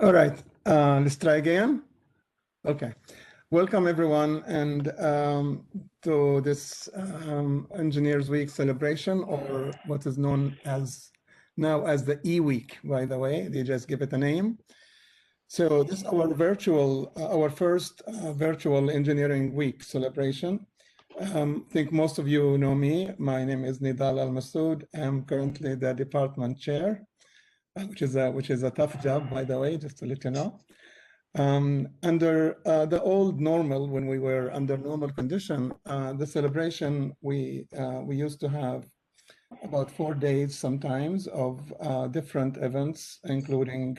All right, let's try again. Okay, welcome everyone, and to this Engineers Week celebration, or what is known as now as the E-Week, by the way, they just give it a name. So this is our first virtual Engineering Week celebration. I think most of you know me. My name is Nidal Al-Masood. I'm currently the department chair, which is a tough job, by the way, just to let you know. Under the old normal, when we were under normal condition, the celebration, we used to have about 4 days sometimes of different events, including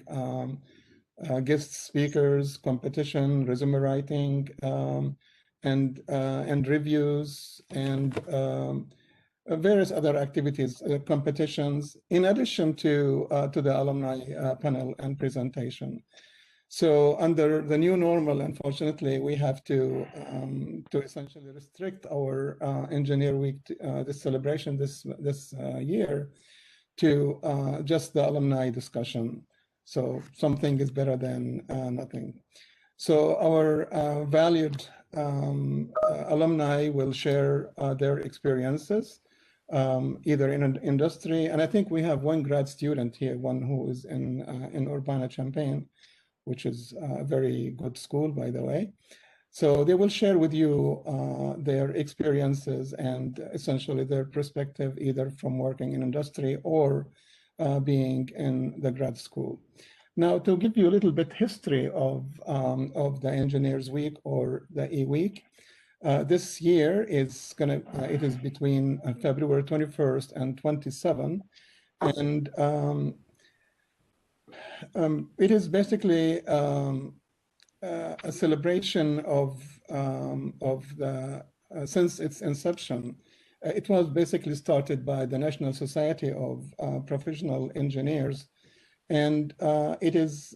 guest speakers, competition, resume writing, and reviews, and various other activities, competitions, in addition to the alumni panel and presentation. So under the new normal, unfortunately, we have to essentially restrict our Engineer Week, this celebration this year, to just the alumni discussion. So something is better than nothing. So our valued alumni will share their experiences, either in an industry, and I think we have one grad student here, one who is in Urbana-Champaign, which is a very good school, by the way. So they will share with you their experiences and essentially their perspective, either from working in industry or being in the grad school. Now, to give you a little bit history of the Engineers Week or the E-Week, this year is it is between February 21st and 27th, and it is basically a celebration of the since its inception. It was basically started by the National Society of Professional Engineers, and it is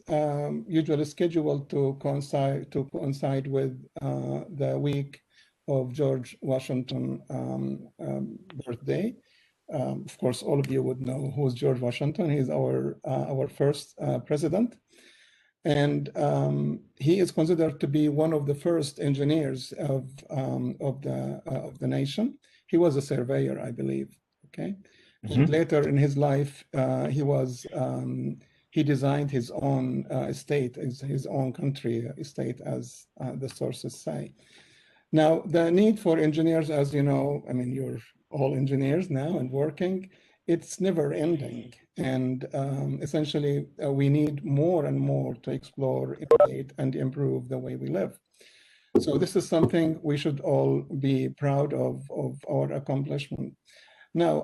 usually scheduled to coincide with the week of George Washington birthday. Of course, all of you would know who's George Washington. He's our first president, and he is considered to be one of the first engineers of the nation. He was a surveyor, I believe. Okay, and later in his life, he designed his own estate, his own country estate, as the sources say. Now, the need for engineers, as you know, I mean, you're all engineers now and working, it's never ending. And essentially, we need more and more to explore, innovate, and improve the way we live. So this is something we should all be proud of our accomplishment. Now,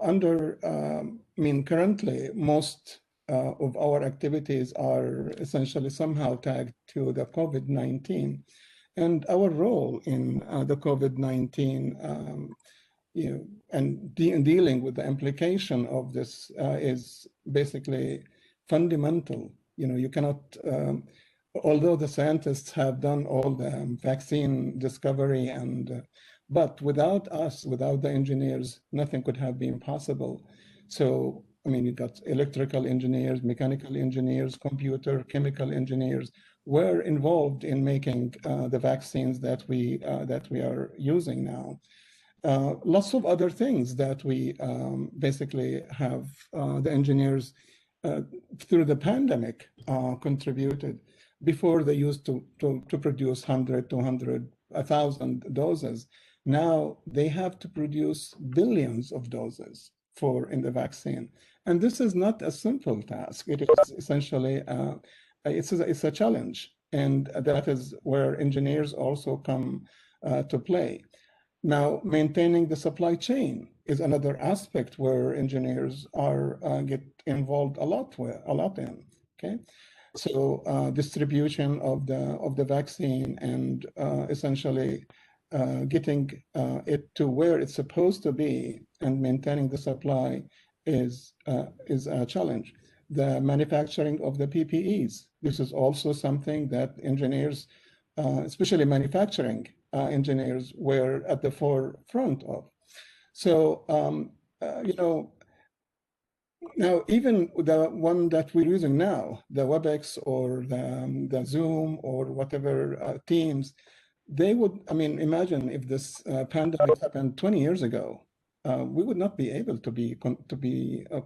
currently, most of our activities are essentially somehow tagged to the COVID-19. And our role in the COVID-19, and dealing with the implication of this is basically fundamental. You cannot, although the scientists have done all the vaccine discovery, but without us, without the engineers, nothing could have been possible. So, you got electrical engineers, mechanical engineers, computer, chemical engineers were involved in making the vaccines that we are using now. Lots of other things that we basically have the engineers through the pandemic contributed. Before, they used to produce 100, 200, 1,000 doses. Now they have to produce billions of doses in the vaccine. And this is not a simple task. It is essentially, it's a challenge. And that is where engineers also come to play. Now, maintaining the supply chain is another aspect where engineers get involved a lot in. Okay, so distribution of the vaccine and essentially getting it to where it's supposed to be and maintaining the supply is a challenge. The manufacturing of the PPEs. This is also something that engineers, especially manufacturing engineers, were at the forefront of. So, Now, even the one that we're using now, the WebEx or the Zoom or whatever Teams, they would, I mean, imagine if this pandemic happened 20 years ago, we would not be able to be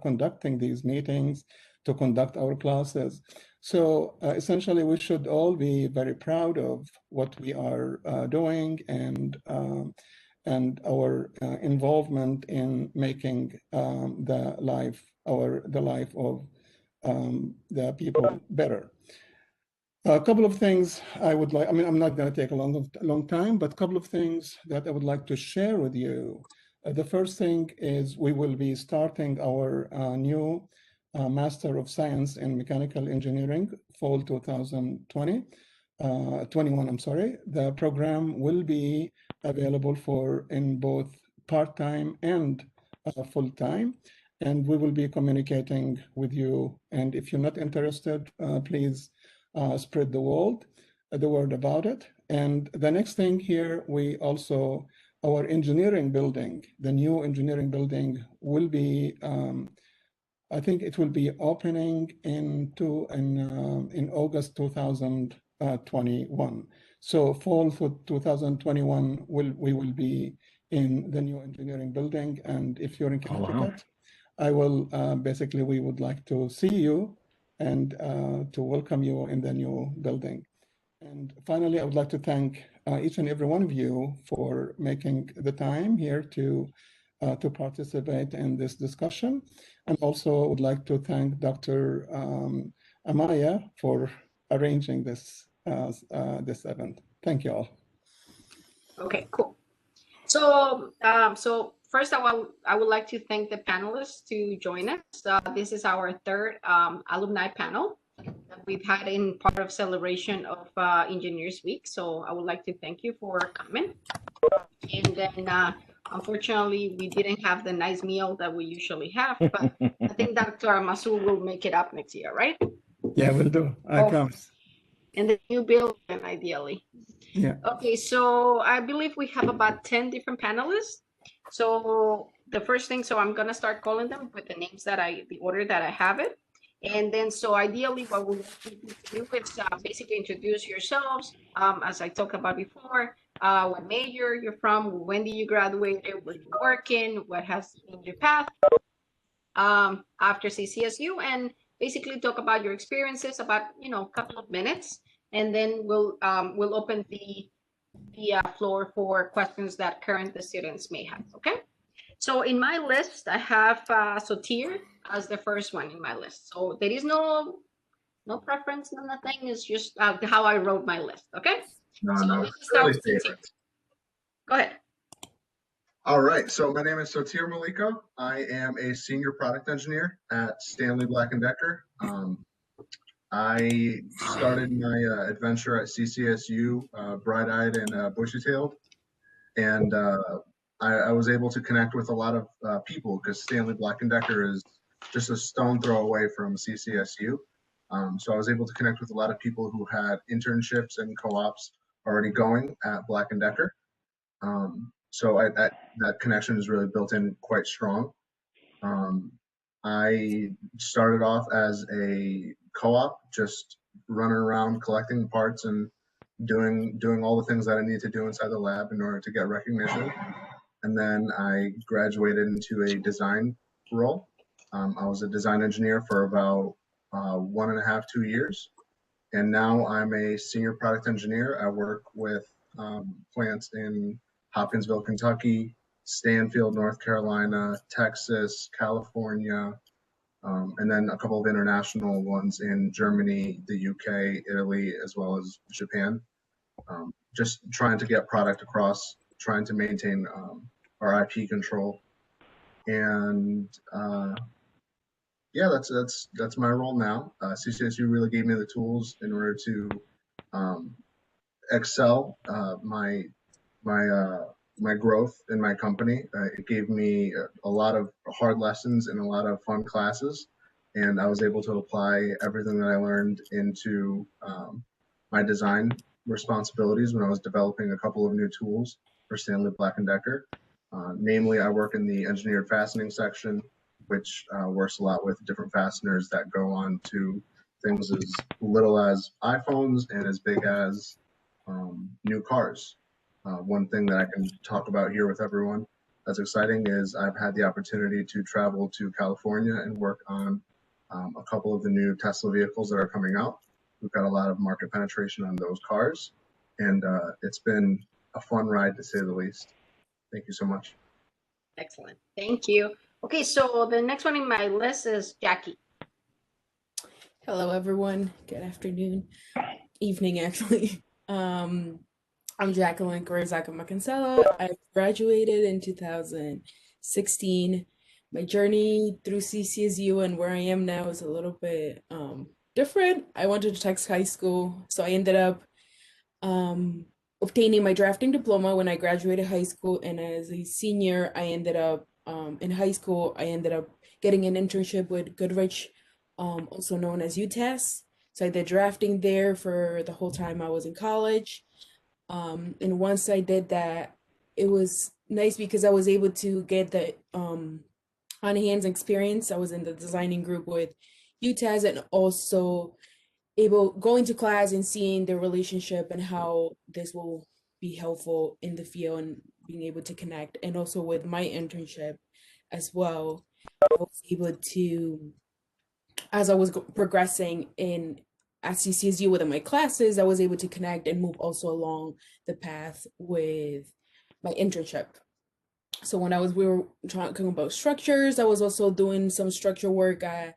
conducting these meetings, to conduct our classes. So essentially, we should all be very proud of what we are doing and our involvement in making the life of the people better. A couple of things I would like, I mean, I'm not going to take a long time, but a couple of things that I would like to share with you. The first thing is we will be starting our new Master of Science in Mechanical Engineering, fall 2021, I'm sorry. The program will be available in both part-time and full-time, and we will be communicating with you. And if you're not interested, please spread the word about it. And the next thing here, we also, our engineering building, the new engineering building will be, I think it will be opening in August 2021. So fall for 2021, we will be in the new engineering building. And if you're in Connecticut, I will basically, we would like to see you and to welcome you in the new building. And finally, I would like to thank each and every one of you for making the time here to participate in this discussion. And also would like to thank Dr. Amaya for arranging this event. Thank you all. Okay, cool. So, first I would like to thank the panelists to join us. This is our third alumni panel that we've had in part of celebration of Engineers Week. So I would like to thank you for coming. And then unfortunately, we didn't have the nice meal that we usually have, but I think Dr. Masu will make it up next year, right? Yeah, we'll do, I promise. In the new building, ideally. Yeah. Okay, so I believe we have about 10 different panelists. So the first thing, so I'm gonna start calling them with the names the order that I have it. And then, so ideally what we need to do is basically introduce yourselves. As I talked about before, what major you're from, when did you graduate, where you're working, what has been your path after CCSU, and basically talk about your experiences, about, a couple of minutes. And then we'll open the floor for questions that current students may have. Okay, so in my list I have Sotir as the first one in my list. So there is no preference, nothing. It's just how I wrote my list. Okay, No, really Sotir. Go ahead. All right, so my name is Sophia Malika. I am a senior product engineer at Stanley Black & Decker. I started my adventure at CCSU bright-eyed and bushy-tailed, and I was able to connect with a lot of people because Stanley Black & Decker is just a stone throw away from CCSU. So I was able to connect with a lot of people who had internships and co-ops already going at Black & Decker. So that connection is really built in quite strong. I started off as a co-op, just running around collecting parts and doing all the things that I need to do inside the lab in order to get recognition. And then I graduated into a design role. I was a design engineer for about 1.5 to 2 years. And now I'm a senior product engineer. I work with plants in Hopkinsville, Kentucky, Stanfield, North Carolina, Texas, California, and then a couple of international ones in Germany, the UK, Italy, as well as Japan. Just trying to get product across, trying to maintain our IP control. And yeah, that's my role now. CCSU really gave me the tools in order to excel my growth in my company. It gave me a lot of hard lessons and a lot of fun classes, and I was able to apply everything that I learned into my design responsibilities when I was developing a couple of new tools for Stanley Black & Decker. Namely, I work in the engineered fastening section, which works a lot with different fasteners that go on to things as little as iPhones and as big as new cars. One thing that I can talk about here with everyone that's exciting is I've had the opportunity to travel to California and work on a couple of the new Tesla vehicles that are coming out. We've got a lot of market penetration on those cars, and it's been a fun ride to say the least. Thank you so much. Excellent. Thank you. Okay, so the next one in my list is Jackie. Hello, everyone. Good afternoon, evening, actually. I'm Jacqueline Karazaka Markinsella. I graduated in 2016. My journey through CCSU and where I am now is a little bit different. I went to Texas high school, so I ended up obtaining my drafting diploma when I graduated high school, and as a senior, I ended up in high school, I ended up getting an internship with Goodrich, also known as UTAS. So I did drafting there for the whole time I was in college. And once I did that, it was nice because I was able to get the on-hands experience. I was in the designing group with UTAS and also able going to class and seeing the relationship and how this will be helpful in the field and being able to connect. And also with my internship as well, I was able to, as I was progressing in at CCSU within my classes, I was able to connect and move also along the path with my internship. So when we were talking about structures, I was also doing some structure work at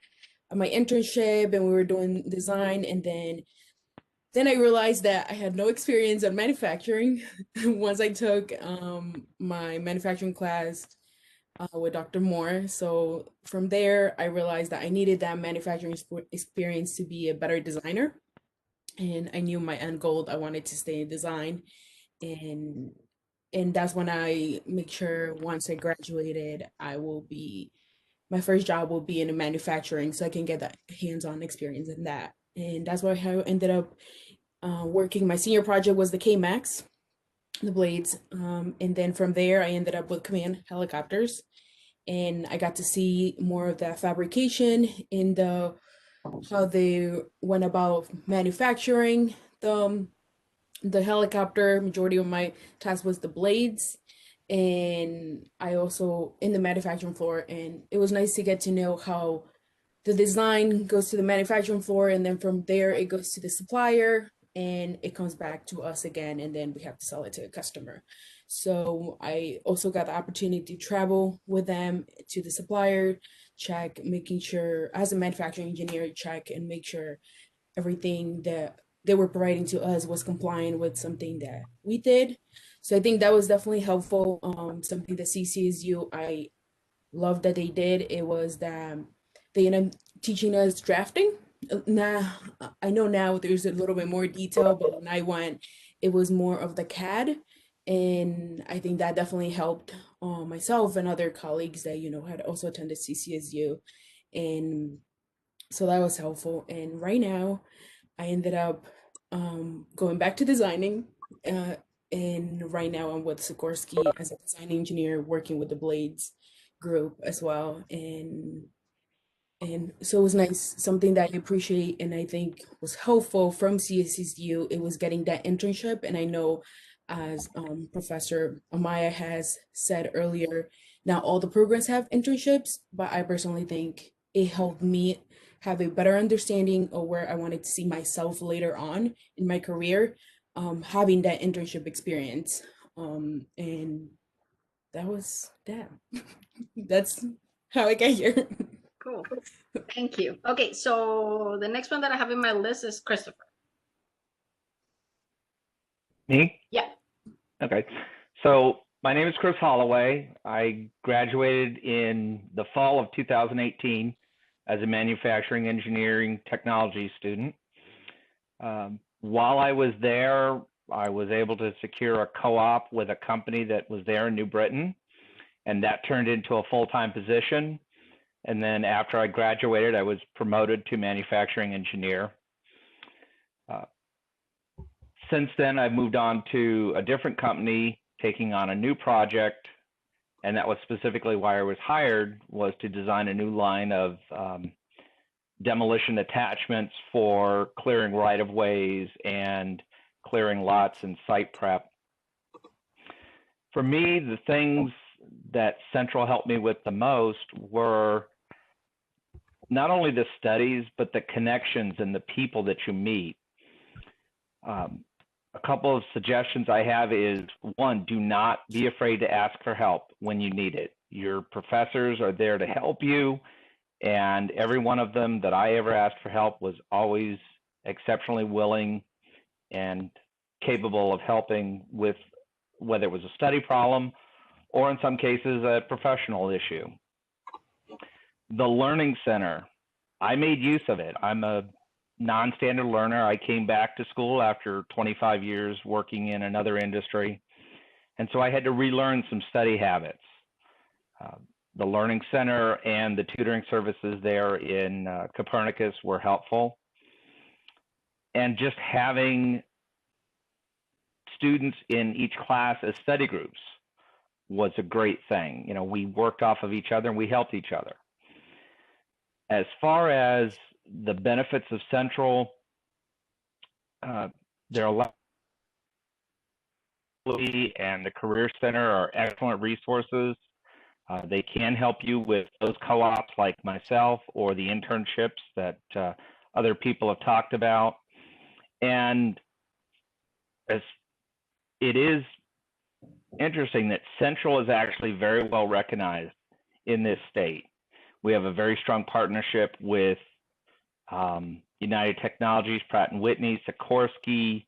my internship, and we were doing design. And then I realized that I had no experience in manufacturing. Once I took my manufacturing class with Dr. Moore. So from there, I realized that I needed that manufacturing experience to be a better designer. And I knew my end goal, I wanted to stay in design. And that's when I make sure once I graduated, my first job will be in manufacturing so I can get that hands-on experience in that. And that's why I ended up working. My senior project was the K-Max, the blades. And then from there, I ended up with command helicopters. And I got to see more of that fabrication in how they went about manufacturing the helicopter. Majority of my task was the blades. And I also in the manufacturing floor, and it was nice to get to know how the design goes to the manufacturing floor, and then from there it goes to the supplier and it comes back to us again, and then we have to sell it to a customer. So I also got the opportunity to travel with them to the supplier, check, making sure as a manufacturing engineer, check and make sure everything that they were providing to us was compliant with something that we did. So I think that was definitely helpful. Something that CCSU, I love that they did. It was that they ended up teaching us drafting. Now, I know now there's a little bit more detail, but when I went, it was more of the CAD. And I think that definitely helped myself and other colleagues that, had also attended CCSU. And so that was helpful. And right now, I ended up going back to designing. And right now I'm with Sikorsky as a design engineer, working with the Blades group as well. And so it was nice, something that I appreciate and I think was helpful from CSSU. It was getting that internship. And I know, as Professor Amaya has said earlier, not all the programs have internships, but I personally think it helped me have a better understanding of where I wanted to see myself later on in my career, having that internship experience. And that was that. That's how I got here. Cool. Thank you. Okay, so the next one that I have in my list is Christopher. Me? Yeah. Okay. So my name is Chris Holloway. I graduated in the fall of 2018 as a manufacturing engineering technology student. While I was there, I was able to secure a co-op with a company that was there in New Britain, and that turned into a full-time position. And then after I graduated, I was promoted to manufacturing engineer. Since then, I've moved on to a different company, taking on a new project, And that was specifically why I was hired, was to design a new line of demolition attachments for clearing right-of-ways and clearing lots and site prep. For me, the things that Central helped me with the most were not only the studies, but the connections and the people that you meet. A couple of suggestions I have is, one, do not be afraid to ask for help when you need it. Your professors are there to help you, and every one of them that I ever asked for help was always exceptionally willing and capable of helping with whether it was a study problem or in some cases a professional issue. The Learning Center, I made use of it. I'm a non-standard learner. I came back to school after 25 years working in another industry, and so I had to relearn some study habits. The Learning Center and the tutoring services there in Copernicus were helpful. And just having students in each class as study groups was a great thing. You know, we worked off of each other and we helped each other. As far as the benefits of Central, there are a lot, and the Career Center are excellent resources. They can help you with those co-ops like myself, or the internships that other people have talked about. And as it is interesting that Central is actually very well recognized in this state. We have a very strong partnership with United Technologies, Pratt & Whitney, Sikorsky,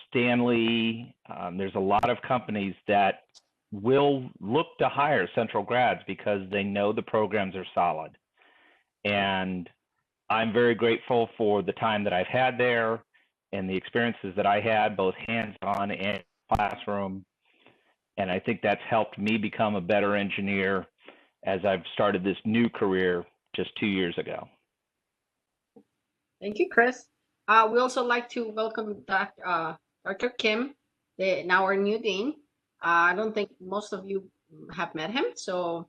Stanley. There's a lot of companies that will look to hire Central grads because they know the programs are solid. And I'm very grateful for the time that I've had there and the experiences that I had, both hands-on and classroom. And I think that's helped me become a better engineer as I've started this new career just 2 years ago. Thank you, Chris. We also like to welcome Dr. Kim, now our new dean. I don't think most of you have met him, so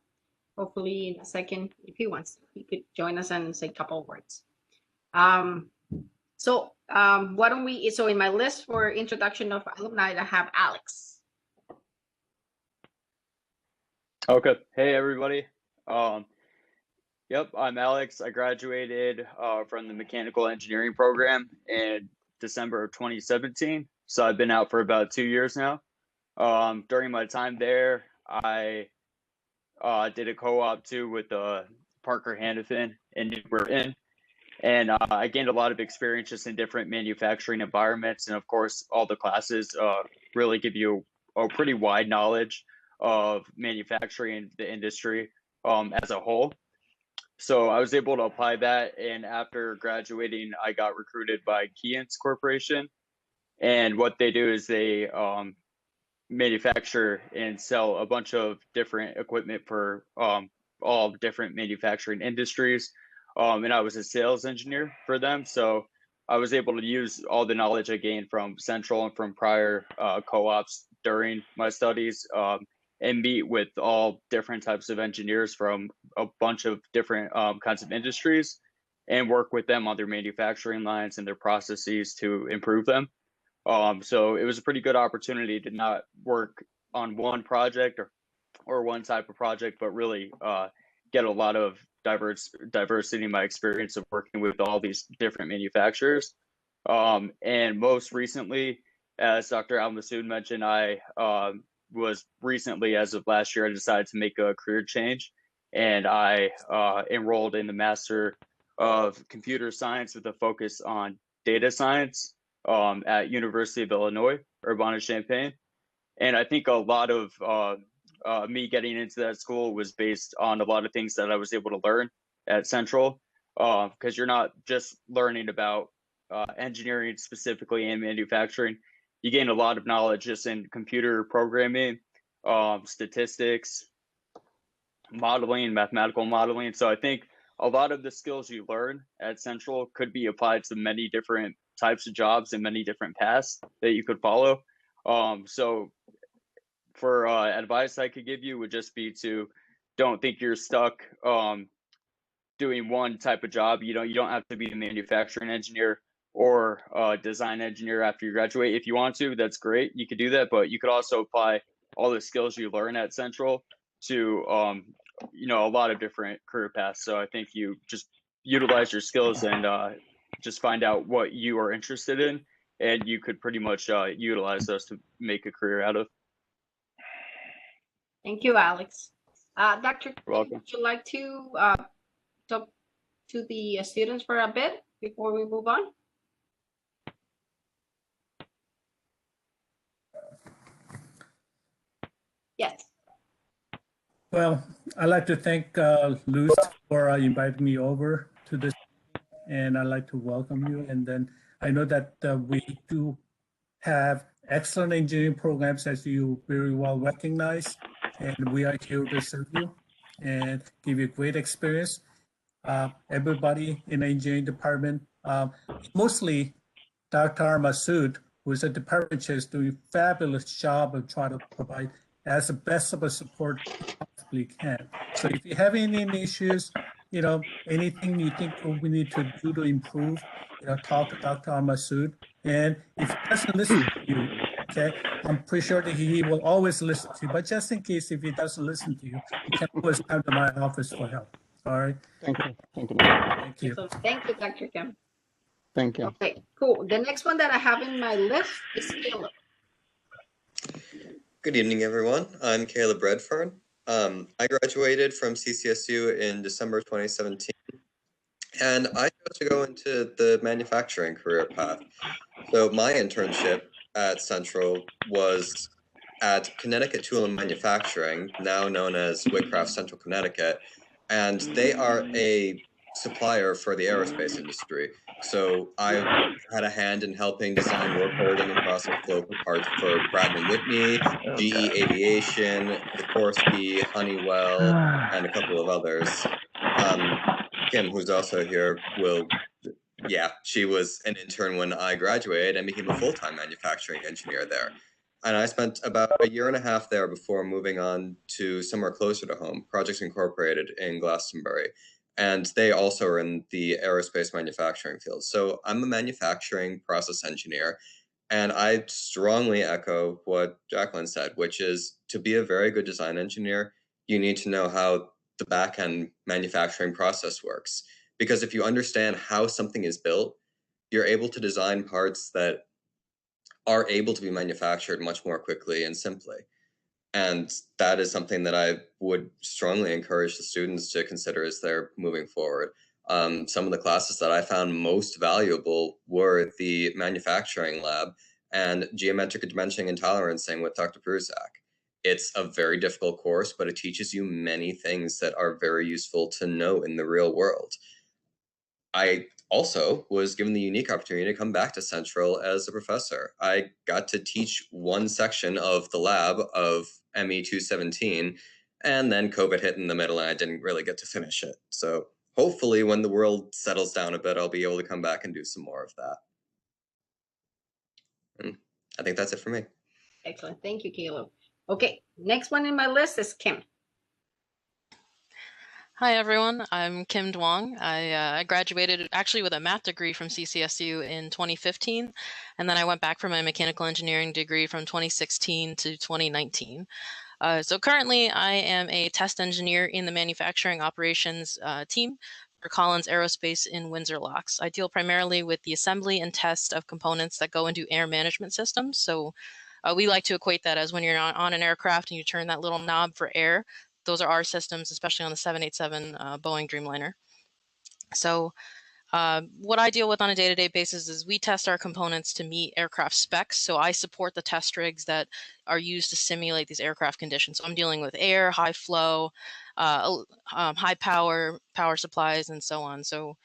hopefully in a second, if he wants, he could join us and say a couple of words. Why don't we, so in my list for introduction of alumni, I have Alex. Okay. Hey, everybody. Yep, I'm Alex. I graduated from the mechanical engineering program in December of 2017. So I've been out for about 2 years now. During my time there, I did a co-op too with Parker Hannifin in New Britain. And I gained a lot of experience just in different manufacturing environments. And of course, all the classes really give you a pretty wide knowledge of manufacturing the industry as a whole. So I was able to apply that. And after graduating, I got recruited by Keyence Corporation. And what they do is they manufacture and sell a bunch of different equipment for all different manufacturing industries. And I was a sales engineer for them. So I was able to use all the knowledge I gained from Central and from prior co-ops during my studies and meet with all different types of engineers from a bunch of different kinds of industries and work with them on their manufacturing lines and their processes to improve them. So it was a pretty good opportunity to not work on one project or one type of project, but really get a lot of diversity in my experience of working with all these different manufacturers. And most recently, as Dr. Al-Masood mentioned, I was recently, as of last year, I decided to make a career change, and I enrolled in the Master of Computer Science with a focus on data science at University of Illinois, Urbana-Champaign. And I think a lot of me getting into that school was based on a lot of things that I was able to learn at Central, because you're not just learning about engineering specifically and manufacturing. You gain a lot of knowledge just in computer programming, statistics, modeling, mathematical modeling. So I think a lot of the skills you learn at Central could be applied to many different types of jobs and many different paths that you could follow. So for advice I could give you would just be to don't think you're stuck doing one type of job. You don't have to be a manufacturing engineer or a design engineer after you graduate. If you want to, that's great. You could do that, but you could also apply all the skills you learn at Central to a lot of different career paths. So I think you just utilize your skills and just find out what you are interested in, and you could pretty much utilize those to make a career out of. Thank you, Alex. Dr. You're welcome. Would you like to talk to the students for a bit before we move on? Yes. Well, I'd like to thank Luz for inviting me over to this, and I'd like to welcome you. And then I know that we do have excellent engineering programs, as you very well recognize, and we are here to serve you and give you a great experience. Everybody in the engineering department, mostly Dr. Masood, who is a department chair, is doing a fabulous job of trying to provide as the best of a support you possibly can. So if you have any issues, anything you think we need to do to improve, talk to Dr. Masood. And if he doesn't listen to you, okay, I'm pretty sure that he will always listen to you. But just in case if he doesn't listen to you, you can always come to my office for help. All right. Thank you. Thank you. Thank you. So thank you, Dr. Kim. Thank you. Okay, cool. The next one that I have in my list is Kayla. Good evening, everyone. I'm Kayla Bradford. I graduated from Ccsu in December 2017, and I chose to go into the manufacturing career path. So my internship at Central was at Connecticut Tool and Manufacturing, now known as Whitcraft Central Connecticut, and they are a supplier for the aerospace industry. So I had a hand in helping design work holding and process flow parts for Pratt & Whitney, GE Aviation, Sikorsky, Honeywell, and a couple of others. Kim, who's also here, she was an intern when I graduated and became a full-time manufacturing engineer there. And I spent about a year and a half there before moving on to somewhere closer to home, Projects Incorporated in Glastonbury. And they also are in the aerospace manufacturing field. So I'm a manufacturing process engineer, and I strongly echo what Jacqueline said, which is to be a very good design engineer, you need to know how the back-end manufacturing process works. Because if you understand how something is built, you're able to design parts that are able to be manufactured much more quickly and simply. And that is something that I would strongly encourage the students to consider as they're moving forward. Some of the classes that I found most valuable were the manufacturing lab and geometric dimensioning and tolerancing with Dr. Pruzak. It's a very difficult course, but it teaches you many things that are very useful to know in the real world. I also was given the unique opportunity to come back to Central as a professor. I got to teach one section of the lab of ME 217, and then COVID hit in the middle and I didn't really get to finish it. So hopefully when the world settles down a bit, I'll be able to come back and do some more of that. And I think that's it for me. Excellent. Thank you, Kayla. Okay, next one in my list is Kim. Hi, everyone. I'm Kim Duong. I graduated actually with a math degree from CCSU in 2015, and then I went back for my mechanical engineering degree from 2016 to 2019. So currently, I am a test engineer in the manufacturing operations team for Collins Aerospace in Windsor Locks. I deal primarily with the assembly and test of components that go into air management systems. So we like to equate that as when you're on an aircraft and you turn that little knob for air. Those are our systems, especially on the 787 Boeing Dreamliner. So what I deal with on a day-to-day basis is we test our components to meet aircraft specs. So I support the test rigs that are used to simulate these aircraft conditions. So I'm dealing with air, high flow, high power supplies, and so on. So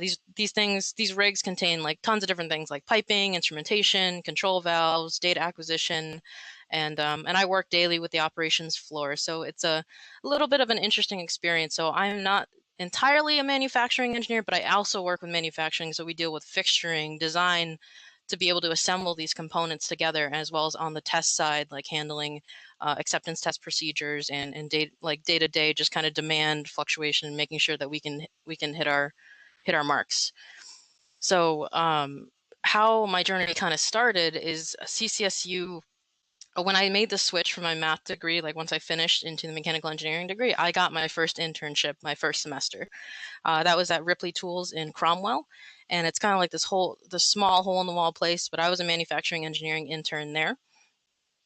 these rigs contain like tons of different things like piping, instrumentation, control valves, data acquisition, and I work daily with the operations floor. So it's a little bit of an interesting experience. So I'm not entirely a manufacturing engineer, but I also work with manufacturing. So we deal with fixturing, design, to be able to assemble these components together, as well as on the test side, like handling acceptance test procedures and day-to-day just kind of demand fluctuation and making sure that we can hit our marks. So how my journey kind of started is CCSU. When I made the switch from my math degree, like once I finished into the mechanical engineering degree, I got my first internship my first semester. That was at Ripley Tools in Cromwell. And it's kind of like the small hole in the wall place, but I was a manufacturing engineering intern there.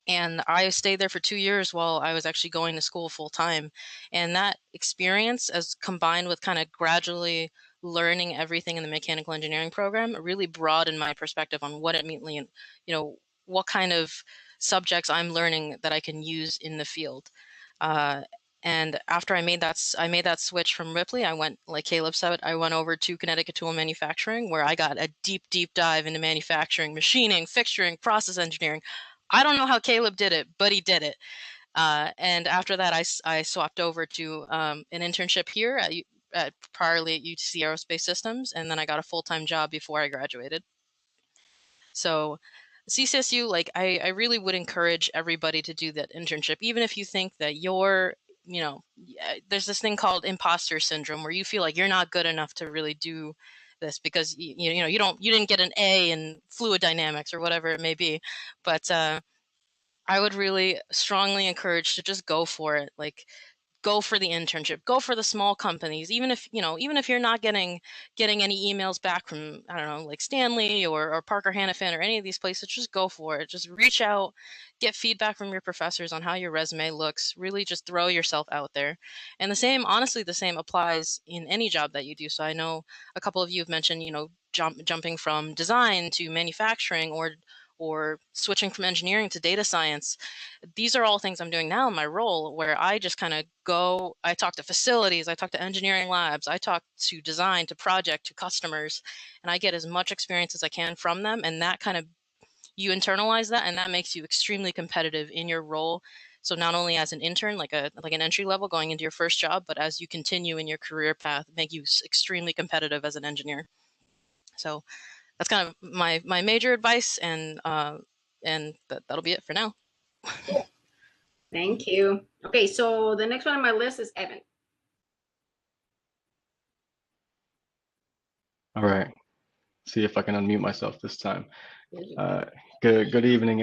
And I stayed there for 2 years while I was actually going to school full time. And that experience, as combined with kind of gradually learning everything in the mechanical engineering program, really broadened my perspective on what it means, what kind of subjects I'm learning that I can use in the field. And after I made that switch from Ripley, I went, like Caleb said, I went over to Connecticut Tool Manufacturing, where I got a deep dive into manufacturing, machining, fixturing, process engineering. I don't know how Caleb did it, but he did it. And after that, I swapped over to an internship here priorly at UTC Aerospace Systems, and then I got a full-time job before I graduated. So CCSU, like I really would encourage everybody to do that internship, even if you think that there's this thing called imposter syndrome, where you feel like you're not good enough to really do this because you didn't get an A in fluid dynamics or whatever it may be. But I would really strongly encourage to just go for it. Like, go for the internship, go for the small companies, even if you're not getting any emails back from, I don't know, like Stanley or Parker Hannafin or any of these places. Just go for it. Just reach out, get feedback from your professors on how your resume looks. Really just throw yourself out there. And honestly, the same applies in any job that you do. So I know a couple of you have mentioned, jumping from design to manufacturing or switching from engineering to data science. These are all things I'm doing now in my role, where I just kind of go, I talk to facilities, I talk to engineering labs, I talk to design, to project, to customers, and I get as much experience as I can from them. And that kind of, you internalize that, and that makes you extremely competitive in your role. So not only as an intern, like an entry level going into your first job, but as you continue in your career path, make you extremely competitive as an engineer. So that's kind of my major advice, and that'll be it for now. Thank you. Okay, so the next one on my list is Evan. All right. See if I can unmute myself this time. Good evening,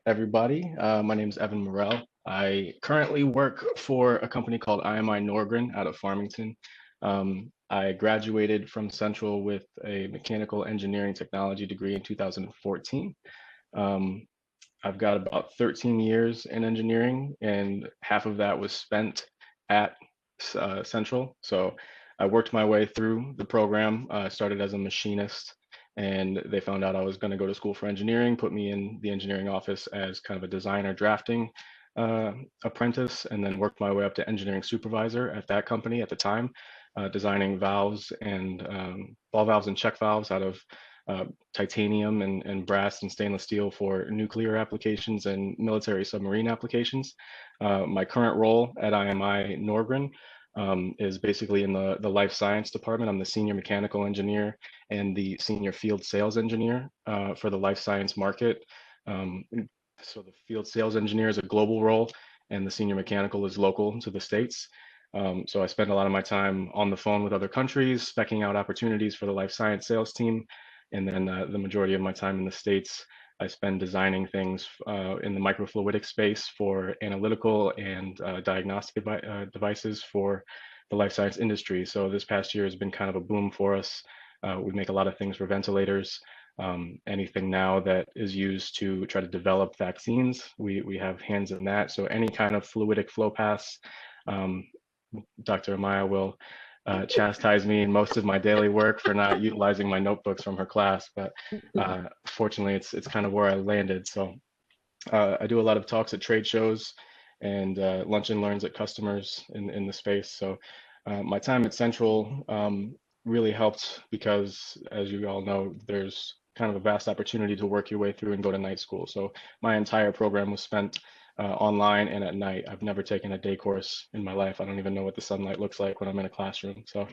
everybody. My name is Evan Morrell. I currently work for a company called IMI Norgren out of Farmington. I graduated from Central with a mechanical engineering technology degree in 2014. I've got about 13 years in engineering, and half of that was spent at Central. So I worked my way through the program. I started as a machinist, and they found out I was going to go to school for engineering, put me in the engineering office as kind of a designer drafting apprentice, and then worked my way up to engineering supervisor at that company at the time, designing valves and ball valves and check valves out of titanium and brass and stainless steel for nuclear applications and military submarine applications. My current role at IMI Norgren is basically in the life science department. I'm the senior mechanical engineer and the senior field sales engineer for the life science market. So the field sales engineer is a global role, and the senior mechanical is local to the States. So I spend a lot of my time on the phone with other countries, specking out opportunities for the life science sales team. And then the majority of my time in the States, I spend designing things in the microfluidic space for analytical and diagnostic devices for the life science industry. So this past year has been kind of a boom for us. We make a lot of things for ventilators. Anything now that is used to try to develop vaccines, we have hands in that. So any kind of fluidic flow paths, Dr. Amaya will chastise me in most of my daily work for not utilizing my notebooks from her class, but fortunately it's kind of where I landed. So I do a lot of talks at trade shows and lunch and learns at customers in the space. So my time at Central really helped because, as you all know, there's kind of a vast opportunity to work your way through and go to night school. So my entire program was spent online and at night. I've never taken a day course in my life. I don't even know what the sunlight looks like when I'm in a classroom. So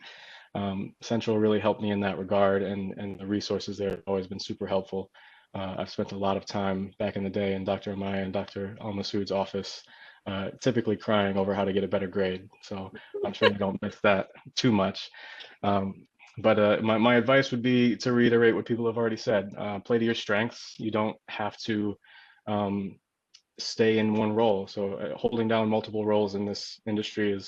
Central really helped me in that regard, and the resources there have always been super helpful. I've spent a lot of time back in the day in Dr. Amaya and Dr. Al-Masood's office, typically crying over how to get a better grade. So I'm sure you don't miss that too much. But my advice would be to reiterate what people have already said. Play to your strengths. You don't have to stay in one role. So holding down multiple roles in this industry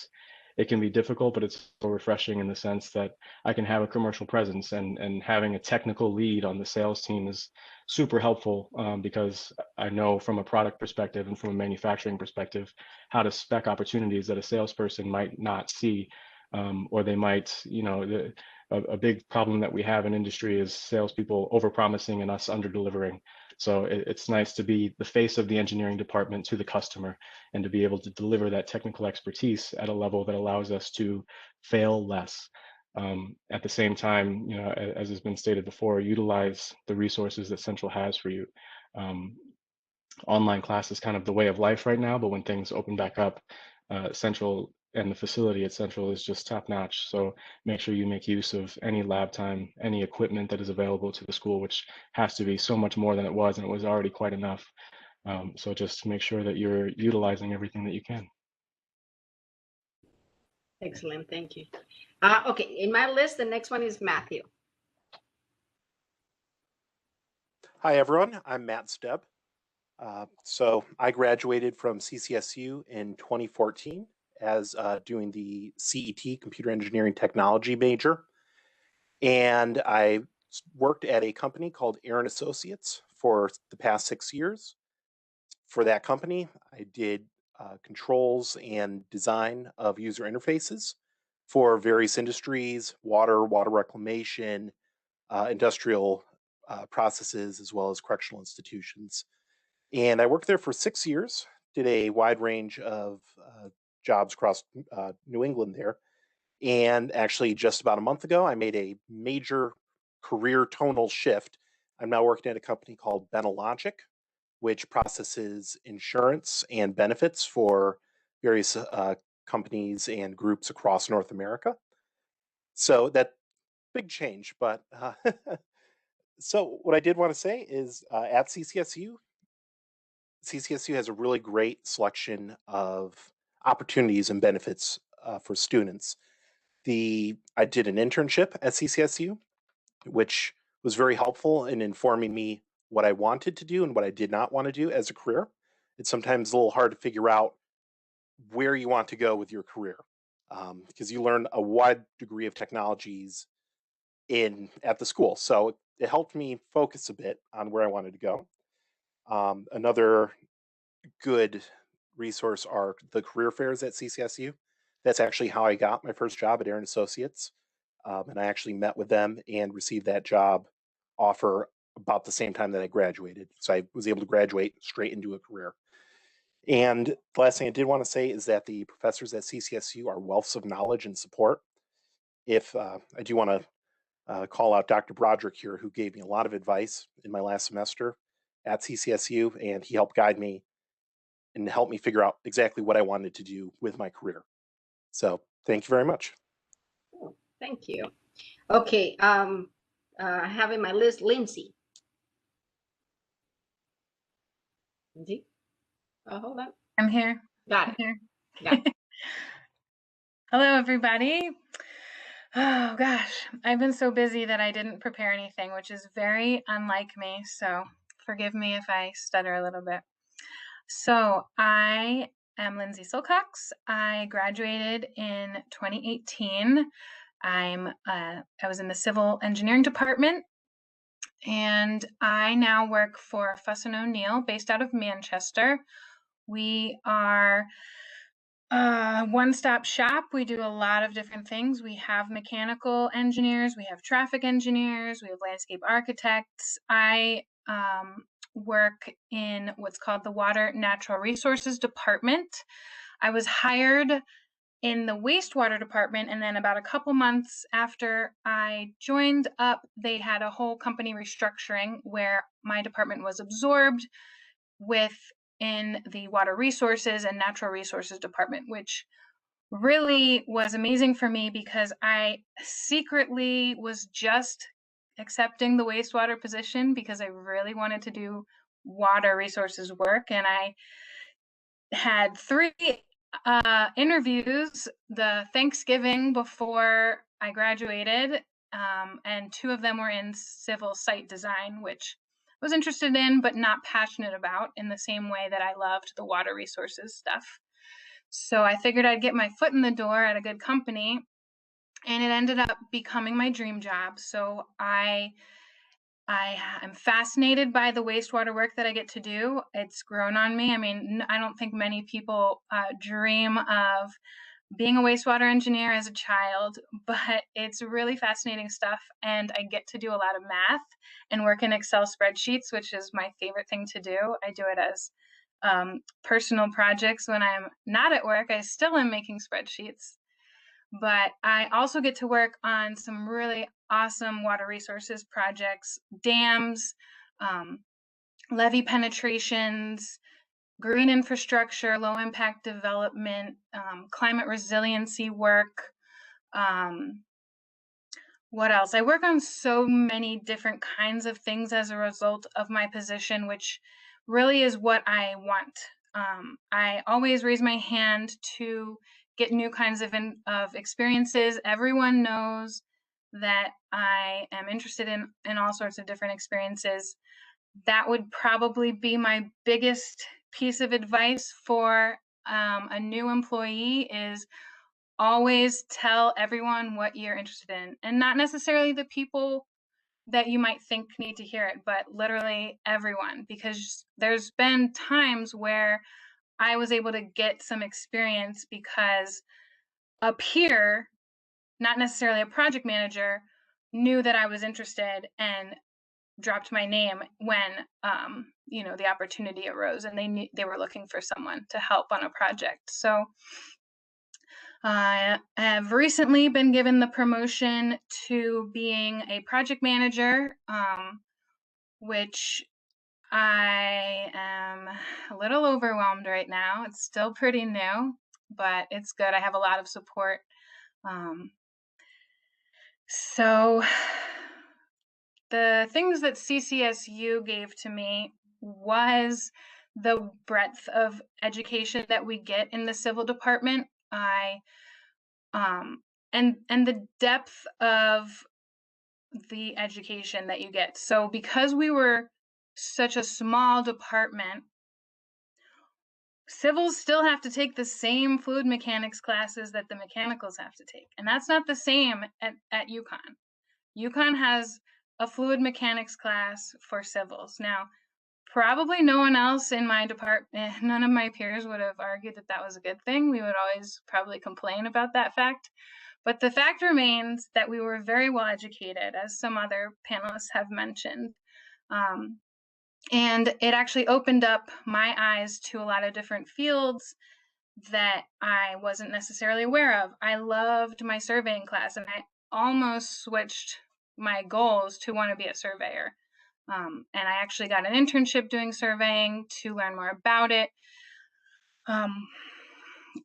it can be difficult, but it's so refreshing in the sense that I can have a commercial presence, and having a technical lead on the sales team is super helpful, because I know from a product perspective and from a manufacturing perspective how to spec opportunities that a salesperson might not see, or they might, a big problem that we have in industry is salespeople overpromising and us under-delivering. So it's nice to be the face of the engineering department to the customer, and to be able to deliver that technical expertise at a level that allows us to fail less. At the same time, as has been stated before, utilize the resources that Central has for you. Online class is kind of the way of life right now, but when things open back up, Central and the facility at Central is just top notch. So make sure you make use of any lab time, any equipment that is available to the school, which has to be so much more than it was, and it was already quite enough. So just make sure that you're utilizing everything that you can. Excellent, thank you. Okay, in my list, the next one is Matthew. Hi, everyone. I'm Matt Steb. So I graduated from CCSU in 2014 as doing the CET, Computer Engineering Technology major. And I worked at a company called Aaron Associates for the past 6 years. For that company, I did controls and design of user interfaces for various industries, water reclamation, industrial processes, as well as correctional institutions. And I worked there for 6 years, did a wide range of jobs across New England there. And actually, just about a month ago, I made a major career tonal shift. I'm now working at a company called Benalogic, which processes insurance and benefits for various companies and groups across North America. So that big change, but so what I did want to say is at CCSU has a really great selection of opportunities and benefits for students. I did an internship at CCSU, which was very helpful in informing me what I wanted to do and what I did not want to do as a career. It's sometimes a little hard to figure out where you want to go with your career, because you learn a wide degree of technologies at the school. So it helped me focus a bit on where I wanted to go. Another good resource are the career fairs at CCSU. That's actually how I got my first job at Aaron Associates. And I actually met with them and received that job offer about the same time that I graduated. So I was able to graduate straight into a career. And the last thing I did want to say is that the professors at CCSU are wealths of knowledge and support. I do want to call out Dr. Broderick here, who gave me a lot of advice in my last semester at CCSU, and he helped guide me and help me figure out exactly what I wanted to do with my career. So thank you very much. Thank you. Okay, I have in my list Lindsay. Lindsay? Oh, hold on. I'm here. Got it. Here. Got it. Hello, everybody. Oh, gosh. I've been so busy that I didn't prepare anything, which is very unlike me. So forgive me if I stutter a little bit. So I am Lindsay Silcox. I graduated in 2018. I was in the civil engineering department, and I now work for Fuss & O'Neill based out of Manchester. We are a one-stop shop. We do a lot of different things. We have mechanical engineers, we have traffic engineers, we have landscape architects. I work in what's called the Water Natural Resources Department. I was hired in the wastewater department, and then about a couple months after I joined up, they had a whole company restructuring where my department was absorbed within the Water Resources and Natural Resources Department, which really was amazing for me because I secretly was just accepting the wastewater position because I really wanted to do water resources work. And I had 3 interviews the Thanksgiving before I graduated, and 2 of them were in civil site design, which I was interested in but not passionate about in the same way that I loved the water resources stuff. So I figured I'd get my foot in the door at a good company, and it ended up becoming my dream job. So I am fascinated by the wastewater work that I get to do. It's grown on me. I mean, I don't think many people dream of being a wastewater engineer as a child, but it's really fascinating stuff. And I get to do a lot of math and work in Excel spreadsheets, which is my favorite thing to do. I do it as personal projects when I'm not at work. I still am making spreadsheets. But I also get to work on some really awesome water resources projects, dams, levee penetrations, green infrastructure, low impact development, climate resiliency work. What else? I work on so many different kinds of things as a result of my position, which really is what I want. I always raise my hand to get new kinds of experiences. Everyone knows that I am interested in all sorts of different experiences. That would probably be my biggest piece of advice for a new employee is always tell everyone what you're interested in, and not necessarily the people that you might think need to hear it, but literally everyone, because there's been times where I was able to get some experience because a peer, not necessarily a project manager, knew that I was interested and dropped my name when the opportunity arose, and they were looking for someone to help on a project. So I have recently been given the promotion to being a project manager, which I am a little overwhelmed right now. It's still pretty new, but it's good. I have a lot of support. So the things that CCSU gave to me was the breadth of education that we get in the civil department. And the depth of the education that you get. So because we were such a small department, civils still have to take the same fluid mechanics classes that the mechanicals have to take. And that's not the same at UConn. UConn has a fluid mechanics class for civils. Now, probably no one else in my department, none of my peers would have argued that that was a good thing. We would always probably complain about that fact. But the fact remains that we were very well educated, as some other panelists have mentioned. And it actually opened up my eyes to a lot of different fields that I wasn't necessarily aware of. I loved my surveying class, and I almost switched my goals to want to be a surveyor. And I actually got an internship doing surveying to learn more about it.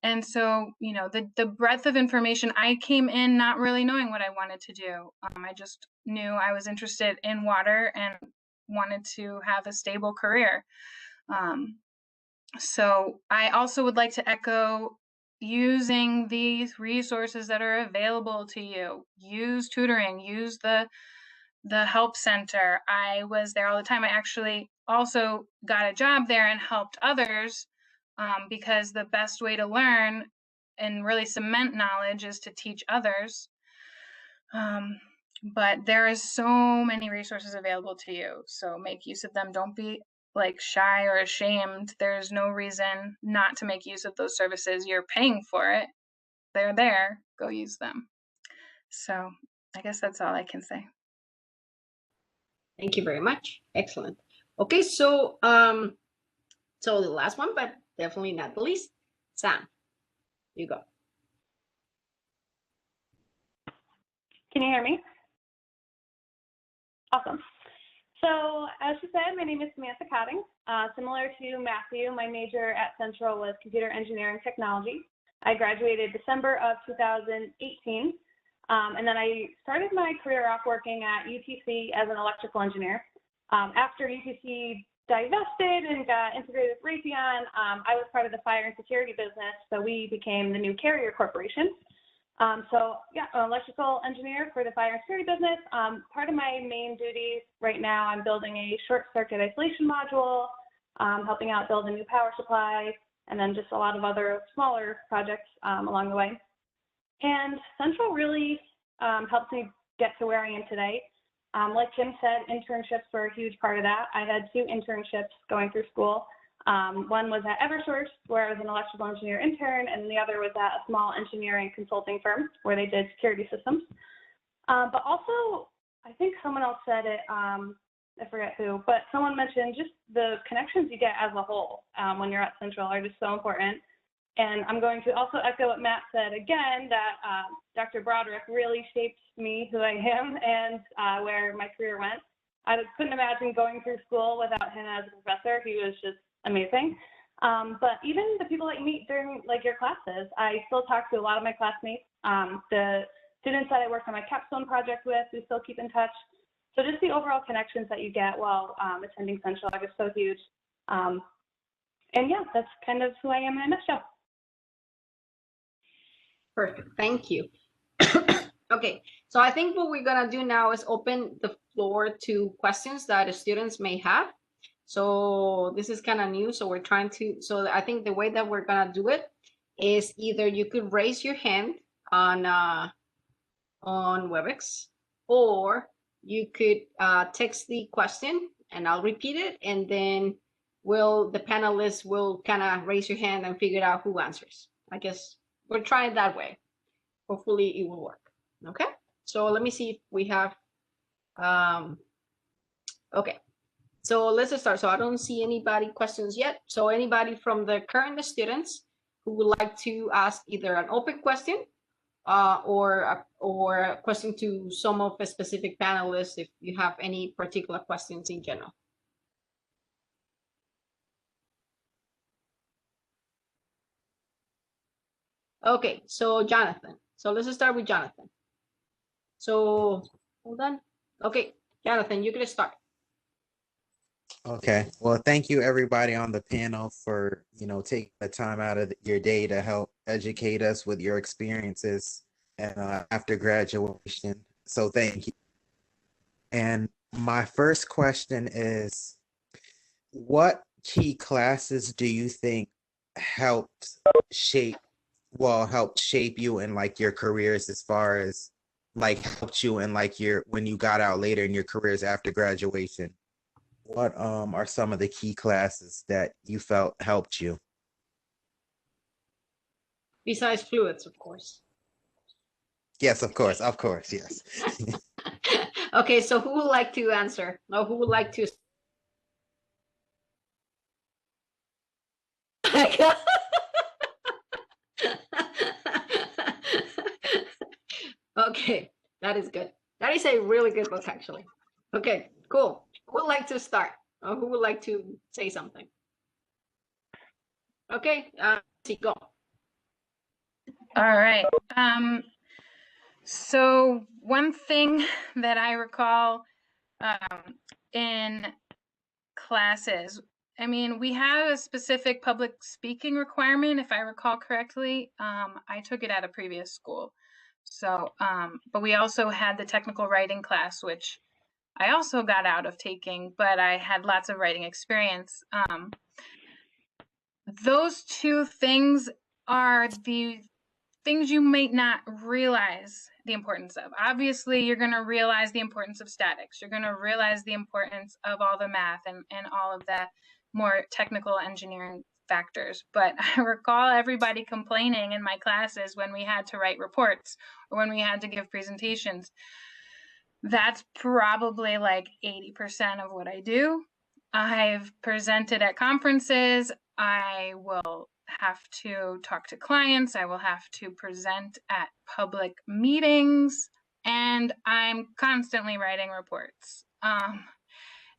And so, the breadth of information, I came in not really knowing what I wanted to do. I just knew I was interested in water and wanted to have a stable career. So I also would like to echo using these resources that are available to you. Use tutoring, use the help center. I was there all the time. I actually also got a job there and helped others, because the best way to learn and really cement knowledge is to teach others. But there is so many resources available to you, so make use of them. Don't be shy or ashamed. There's no reason not to make use of those services. You're paying for it. They're there. Go use them. So I guess that's all I can say. Thank you very much. Excellent. Okay, so so the last one, but definitely not the least, Sam, you go. Can you hear me? Awesome. So as she said, my name is Samantha Caving. Similar to Matthew, my major at Central was computer engineering technology. I graduated December of 2018. And then I started my career off working at UTC as an electrical engineer. After UTC divested and got integrated with Raytheon, I was part of the fire and security business, so we became the new carrier corporation. So yeah, an electrical engineer for the fire and security business. Part of my main duties right now, I'm building a short circuit isolation module, helping out build a new power supply, and then just a lot of other smaller projects along the way. And Central really helped me get to where I am today. Like Kim said, internships were a huge part of that. I had 2 internships going through school. One was at Eversource, where I was an electrical engineer intern, and the other was at a small engineering consulting firm where they did security systems. But also, I think someone else said it, I forget who, but someone mentioned just the connections you get as a whole when you're at Central are just so important. And I'm going to also echo what Matt said again, that Dr. Broderick really shaped me who I am and where my career went. I couldn't imagine going through school without him as a professor. He was just amazing. But even the people that you meet during like your classes, I still talk to a lot of my classmates. The students that I worked on my capstone project with, we still keep in touch. So just the overall connections that you get while attending Central are just so huge. And yeah, that's kind of who I am in a nutshell. Perfect, thank you. Okay, so I think what we're gonna do now is open the floor to questions that the students may have. So this is kind of new, so we're trying to, so I think the way that we're gonna do it is either you could raise your hand on WebEx, or you could text the question and I'll repeat it, and then the panelists will kind of raise your hand and figure out who answers. I guess we're trying that way. Hopefully it will work. Okay, so let me see if we have, okay, so let's just start. So I don't see anybody questions yet. So anybody from the current students who would like to ask either an open question or a question to some of the specific panelists, if you have any particular questions in general. Okay, so Jonathan. So let's start with Jonathan. So hold on. Okay, Jonathan, you can start. Okay, well, thank you everybody on the panel for, taking the time out of your day to help educate us with your experiences and after graduation. So thank you. And my first question is, what key classes do you think helped shape you in like your careers, as far as like helped you in like when you got out later in your careers after graduation? What are some of the key classes that you felt helped you? Besides fluids, of course. Yes, of course, yes. Okay, so who would like to answer? No, who would like to? Okay, that is good. That is a really good book, actually. Okay, cool. Who would like to start? Or who would like to say something? Okay, go. All right. So one thing that I recall in classes, I mean, we have a specific public speaking requirement, if I recall correctly. I took it at a previous school. So, but we also had the technical writing class, which I also got out of taking, but I had lots of writing experience. Those two things are the things you might not realize the importance of. Obviously, you're going to realize the importance of statics. You're going to realize the importance of all the math and all of the more technical engineering factors. But I recall everybody complaining in my classes when we had to write reports or when we had to give presentations. That's probably like 80% of what I do. I've presented at conferences. I will have to talk to clients. I will have to present at public meetings, and I'm constantly writing reports.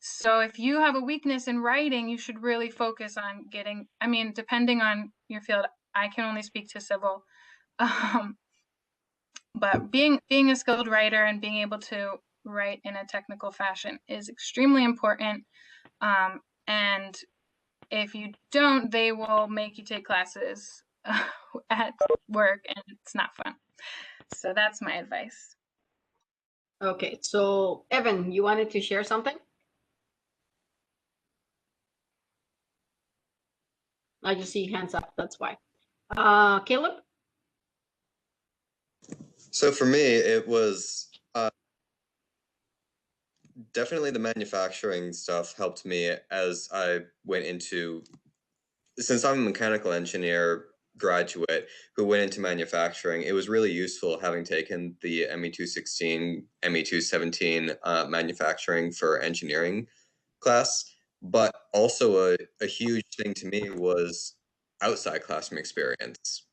So if you have a weakness in writing, you should really focus on getting, I mean, depending on your field, I can only speak to civil. But being a skilled writer and being able to write in a technical fashion is extremely important. And if you don't, they will make you take classes at work, and it's not fun. So that's my advice. Okay, so Evan, you wanted to share something? I just see hands up, that's why. Caleb? So for me, it was definitely the manufacturing stuff helped me as I went into, since I'm a mechanical engineer graduate who went into manufacturing, it was really useful having taken the ME216, ME217 manufacturing for engineering class. But also a huge thing to me was outside classroom experience.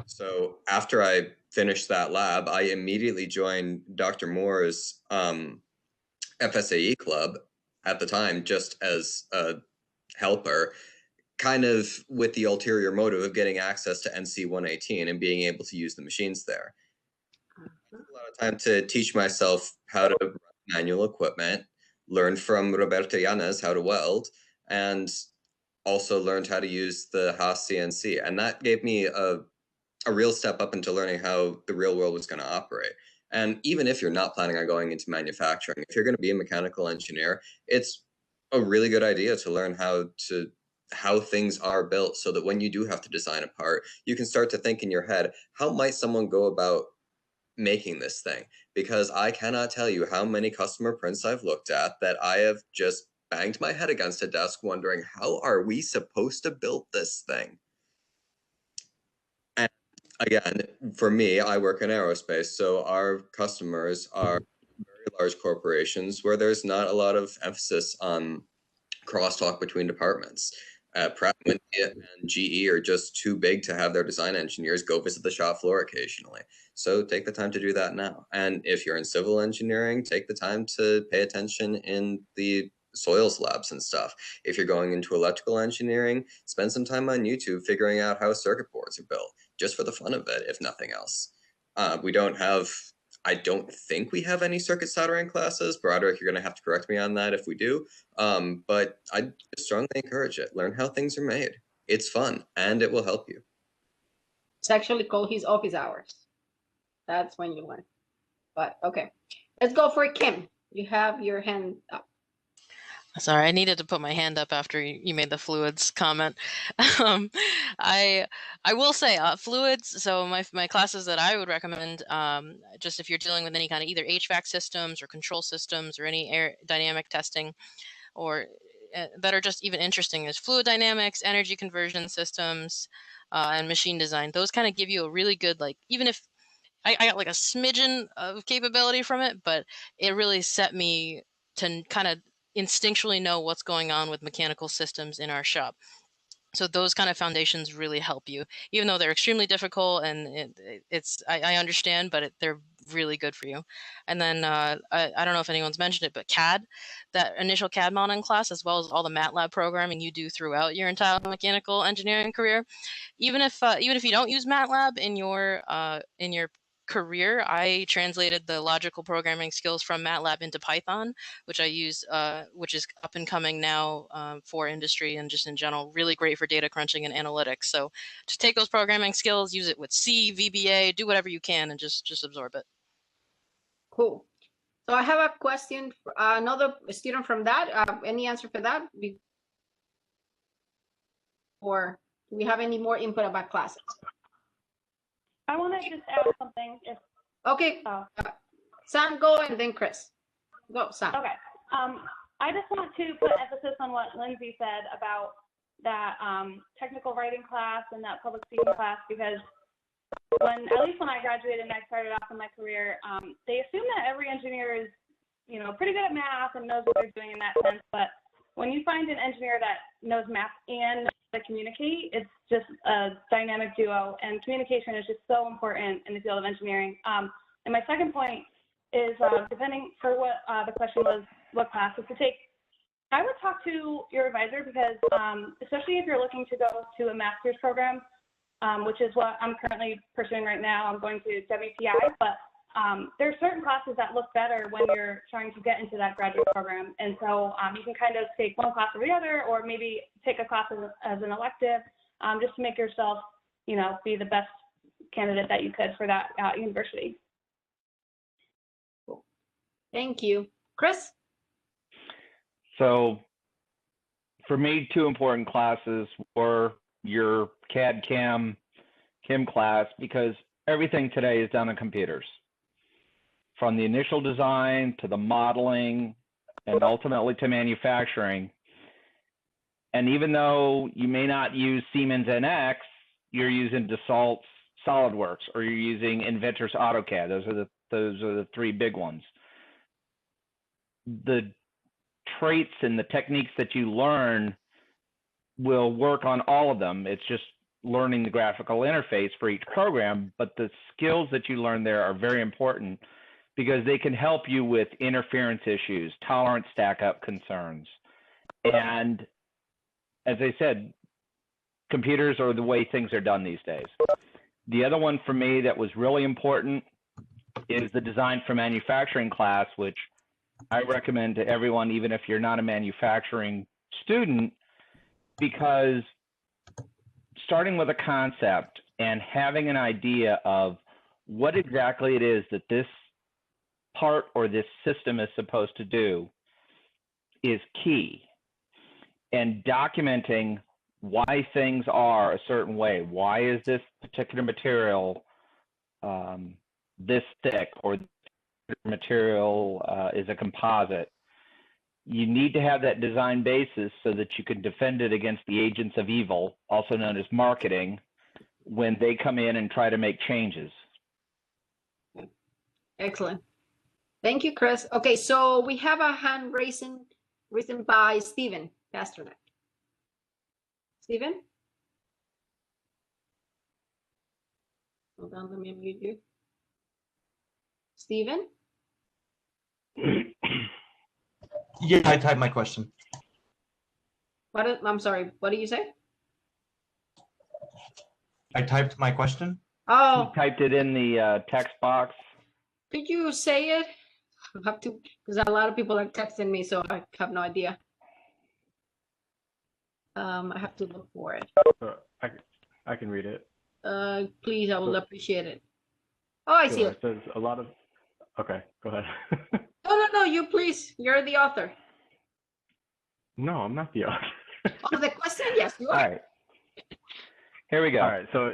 So after I finished that lab, I immediately joined Dr. Moore's FSAE club at the time, just as a helper, kind of with the ulterior motive of getting access to NC 118 and being able to use the machines there. I took a lot of time to teach myself how to run manual equipment, learn from Roberto Yanez how to weld, and also learned how to use the Haas CNC. And that gave me a real step up into learning how the real world was going to operate. And even if you're not planning on going into manufacturing, if you're going to be a mechanical engineer, it's a really good idea to learn how things are built, so that when you do have to design a part, you can start to think in your head, how might someone go about making this thing? Because I cannot tell you how many customer prints I've looked at that I have just banged my head against a desk wondering, how are we supposed to build this thing? And again, for me, I work in aerospace, so our customers are very large corporations where there's not a lot of emphasis on crosstalk between departments. Pratt & Whitney and GE are just too big to have their design engineers go visit the shop floor occasionally. So take the time to do that now. And if you're in civil engineering, take the time to pay attention in the soils labs and stuff. If you're going into electrical engineering, spend some time on YouTube figuring out how circuit boards are built, just for the fun of it, if nothing else. I don't think we have any circuit soldering classes. Broderick, you're going to have to correct me on that if we do. But I strongly encourage it. Learn how things are made. It's fun, and it will help you. It's actually called his office hours. That's when you learn. But okay, let's go for Kim. You have your hand up. Sorry, I needed to put my hand up after you made the fluids comment. I will say fluids. So my classes that I would recommend, just if you're dealing with any kind of either HVAC systems or control systems or any air dynamic testing, or that are just even interesting, is fluid dynamics, energy conversion systems, and machine design. Those kind of give you a really good, like, even if I got like a smidgen of capability from it, but it really set me to kind of instinctually know what's going on with mechanical systems in our shop. So those kind of foundations really help you, even though they're extremely difficult, and I understand, but they're really good for you. And then I don't know if anyone's mentioned it, but CAD, that initial CAD modeling class, as well as all the MATLAB programming you do throughout your entire mechanical engineering career, even if you don't use MATLAB in your career, I translated the logical programming skills from MATLAB into Python, which I use, which is up and coming now for industry and just in general, really great for data crunching and analytics. So just take those programming skills, use it with C, VBA, do whatever you can, and just absorb it. Cool. So I have a question for another student from that. Any answer for that? Or do we have any more input about classes? I want to just add something. Okay. Sam, go, and then Chris. Go, Sam. Okay. I just want to put emphasis on what Lindsay said about that technical writing class and that public speaking class, because at least when I graduated and I started off in my career, they assume that every engineer is, pretty good at math and knows what they're doing in that sense. But when you find an engineer that knows math and knows how to communicate, it's just a dynamic duo, and communication is just so important in the field of engineering. And my second point is, depending for what the question was, what classes to take, I would talk to your advisor, because especially if you're looking to go to a master's program, which is what I'm currently pursuing right now. I'm going to WPI, but there are certain classes that look better when you're trying to get into that graduate program. And so you can kind of take one class or the other, or maybe take a class as an elective, just to make yourself, you know, be the best candidate that you could for that university. Cool. Thank you. Chris? So for me, two important classes were your CAD CAM class, because everything today is done on computers, from the initial design to the modeling and ultimately to manufacturing. And even though you may not use Siemens NX, you're using Dassault's SolidWorks, or you're using Inventor's AutoCAD. Those are the three big ones. The traits and the techniques that you learn will work on all of them. It's just learning the graphical interface for each program, but the skills that you learn there are very important, because they can help you with interference issues, tolerance stack-up concerns. And as I said, computers are the way things are done these days. The other one for me that was really important is the design for manufacturing class, which I recommend to everyone, even if you're not a manufacturing student, because starting with a concept and having an idea of what exactly it is that this part or this system is supposed to do is key. And documenting why things are a certain way. Why is this particular material this thick, or this material is a composite? You need to have that design basis so that you can defend it against the agents of evil, also known as marketing, when they come in and try to make changes. Excellent. Thank you, Chris. Okay, so we have a hand raising by Stephen Pasternak. Stephen? Hold on, let me unmute you. Stephen? Yeah, I typed my question. I'm sorry, what do you say? I typed my question. Oh. You typed it in the text box. Could you say it? I have to, because a lot of people are texting me, so I have no idea. I have to look for it. I can read it. Please, I will appreciate it. Oh, I see it. It says a lot of. Okay, go ahead. No, you please. You're the author. No, I'm not the author. Oh, the question? Yes, you are. All right. Here we go. All right. So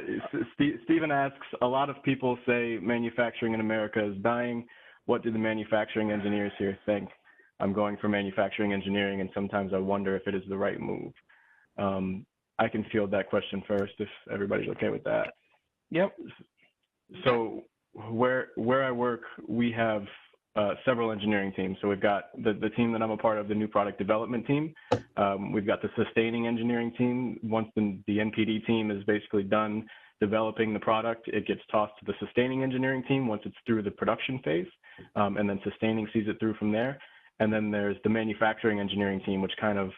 Stephen asks, a lot of people say manufacturing in America is dying. What do the manufacturing engineers here think? I'm going for manufacturing engineering, and sometimes I wonder if it is the right move. I can field that question first if everybody's okay with that. Yep. So where I work, we have several engineering teams. So we've got the team that I'm a part of, the new product development team. We've got the sustaining engineering team. Once the NPD team is basically done developing the product, it gets tossed to the sustaining engineering team once it's through the production phase, and then sustaining sees it through from there. And then there's the manufacturing engineering team, which kind of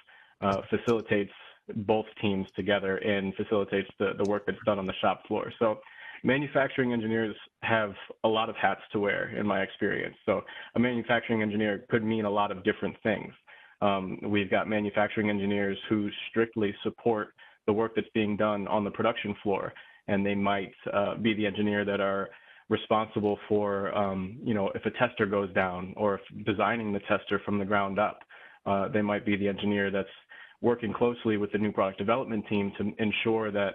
facilitates both teams together and facilitates the work that's done on the shop floor. So manufacturing engineers have a lot of hats to wear in my experience. So a manufacturing engineer could mean a lot of different things. We've got manufacturing engineers who strictly support the work that's being done on the production floor, and they might be the engineer that are responsible for, if a tester goes down, or if designing the tester from the ground up. They might be the engineer that's working closely with the new product development team to ensure that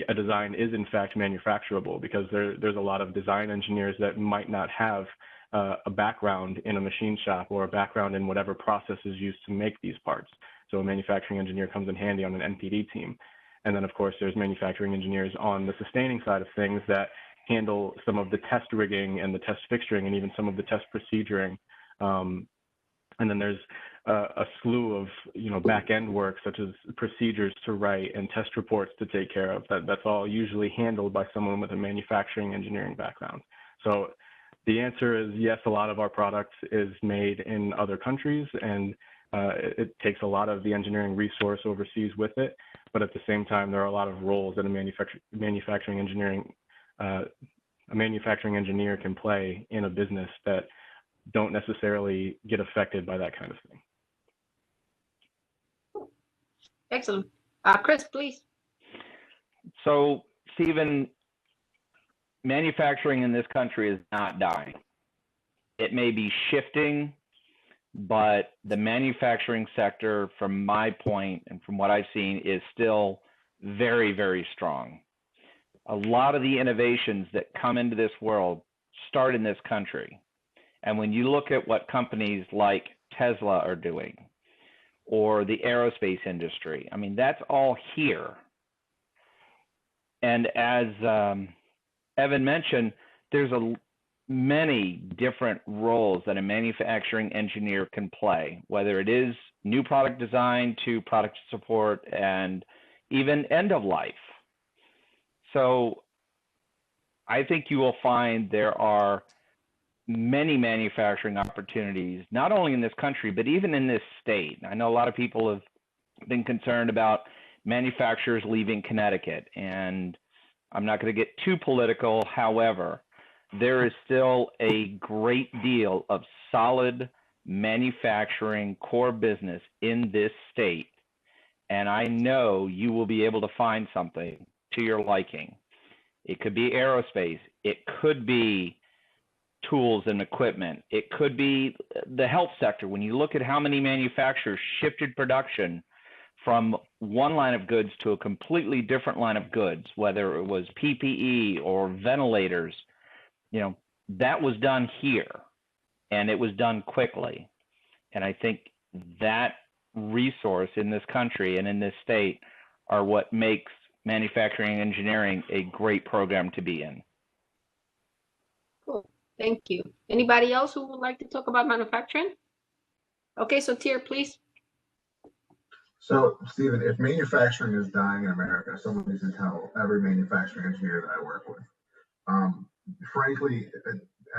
a design is in fact manufacturable, because there's a lot of design engineers that might not have a background in a machine shop or a background in whatever process is used to make these parts. So a manufacturing engineer comes in handy on an NPD team. And then of course there's manufacturing engineers on the sustaining side of things that handle some of the test rigging and the test fixturing and even some of the test proceduring. And then there's a slew of back end work, such as procedures to write and test reports to take care of. That's all usually handled by someone with a manufacturing engineering background. So the answer is yes, a lot of our product is made in other countries, and it takes a lot of the engineering resource overseas with it. but at the same time, there are a lot of roles that a manufacturing engineer can play in a business that don't necessarily get affected by that kind of thing. Excellent. Chris, please. So, Stephen, manufacturing in this country is not dying. It may be shifting, but the manufacturing sector, from my point and from what I've seen, is still very, very strong. A lot of the innovations that come into this world start in this country. And when you look at what companies like Tesla are doing, or the aerospace industry, I mean, that's all here. And as Evan mentioned, there's many different roles that a manufacturing engineer can play, whether it is new product design to product support and even end of life. So I think you will find there are many manufacturing opportunities, not only in this country, but even in this state. I know a lot of people have been concerned about manufacturers leaving Connecticut, and I'm not going to get too political. However, there is still a great deal of solid manufacturing core business in this state, and I know you will be able to find something to your liking. It could be aerospace, it could be tools and equipment, it could be the health sector. When you look at how many manufacturers shifted production from one line of goods to a completely different line of goods, whether it was PPE or ventilators, you know, that was done here and it was done quickly. And I think that resource in this country and in this state are what makes manufacturing engineering a great program to be in. Cool. Thank you. Anybody else who would like to talk about manufacturing? Okay, so Tier, please. So, Stephen, if manufacturing is dying in America, someone needs to tell every manufacturing engineer that I work with. Frankly,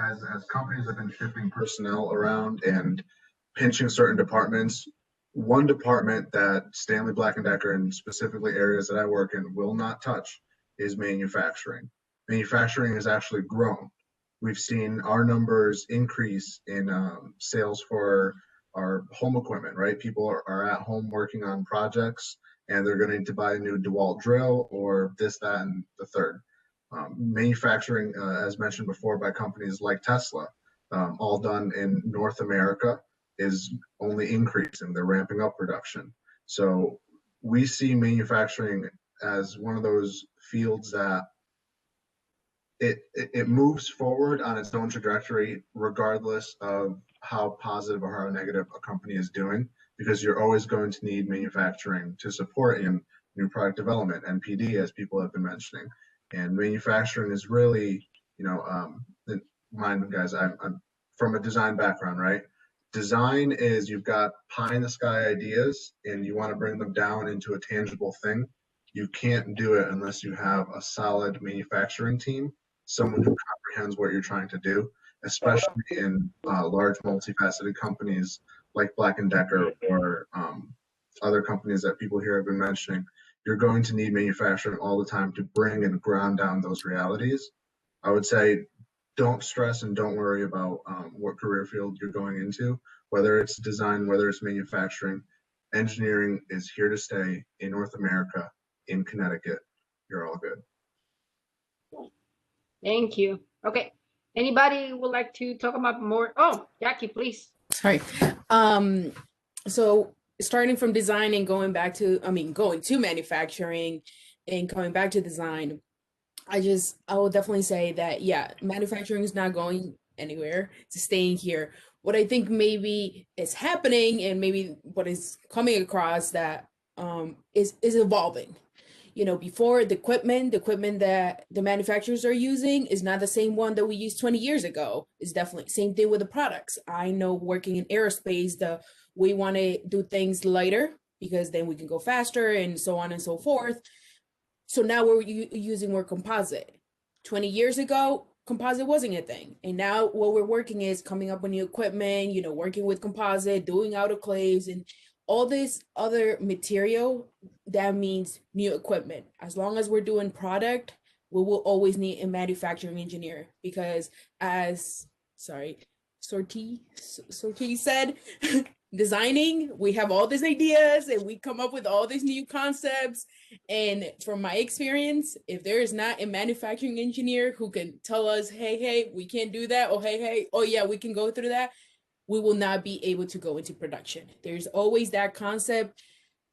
as companies have been shifting personnel around and pinching certain departments, one department that Stanley Black & Decker, and specifically areas that I work in, will not touch is manufacturing. Manufacturing has actually grown. We've seen our numbers increase in sales for our home equipment, right? People are at home working on projects and they're going to need to buy a new DeWalt drill or this, that, and the third. Manufacturing, as mentioned before by companies like Tesla, all done in North America, is only increasing. They're ramping up production. So we see manufacturing as one of those fields that it moves forward on its own trajectory, regardless of how positive or how negative a company is doing, because you're always going to need manufacturing to support in new product development, NPD, as people have been mentioning. And manufacturing is really, mind guys, I'm from a design background, right? Design is you've got pie in the sky ideas and you want to bring them down into a tangible thing. You can't do it unless you have a solid manufacturing team, someone who comprehends what you're trying to do, especially in large multifaceted companies like Black & Decker or other companies that people here have been mentioning. You're going to need manufacturing all the time to bring and ground down those realities. I would say don't stress and don't worry about what career field you're going into, whether it's design, whether it's manufacturing. Engineering is here to stay in North America, in Connecticut. You're all good. Thank you. Okay. Anybody would like to talk about more? Oh, Jackie, please. Sorry. So starting from design and going to manufacturing and coming back to design, I will definitely say that, yeah, manufacturing is not going anywhere. It's staying here. What I think maybe is happening and maybe what is coming across that is evolving. You know, before the equipment that the manufacturers are using is not the same one that we used 20 years ago. It's definitely same thing with the products. I know working in aerospace, we want to do things lighter because then we can go faster and so on and so forth. So now we're using more composite. 20 years ago, composite wasn't a thing. And now what we're working is coming up with new equipment, working with composite, doing autoclaves and all this other material, that means new equipment. As long as we're doing product, we will always need a manufacturing engineer, because as Sortie said, designing, we have all these ideas and we come up with all these new concepts. And from my experience, if there is not a manufacturing engineer who can tell us, hey, we can't do that, or hey, oh yeah, we can go through that, we will not be able to go into production. There's always that concept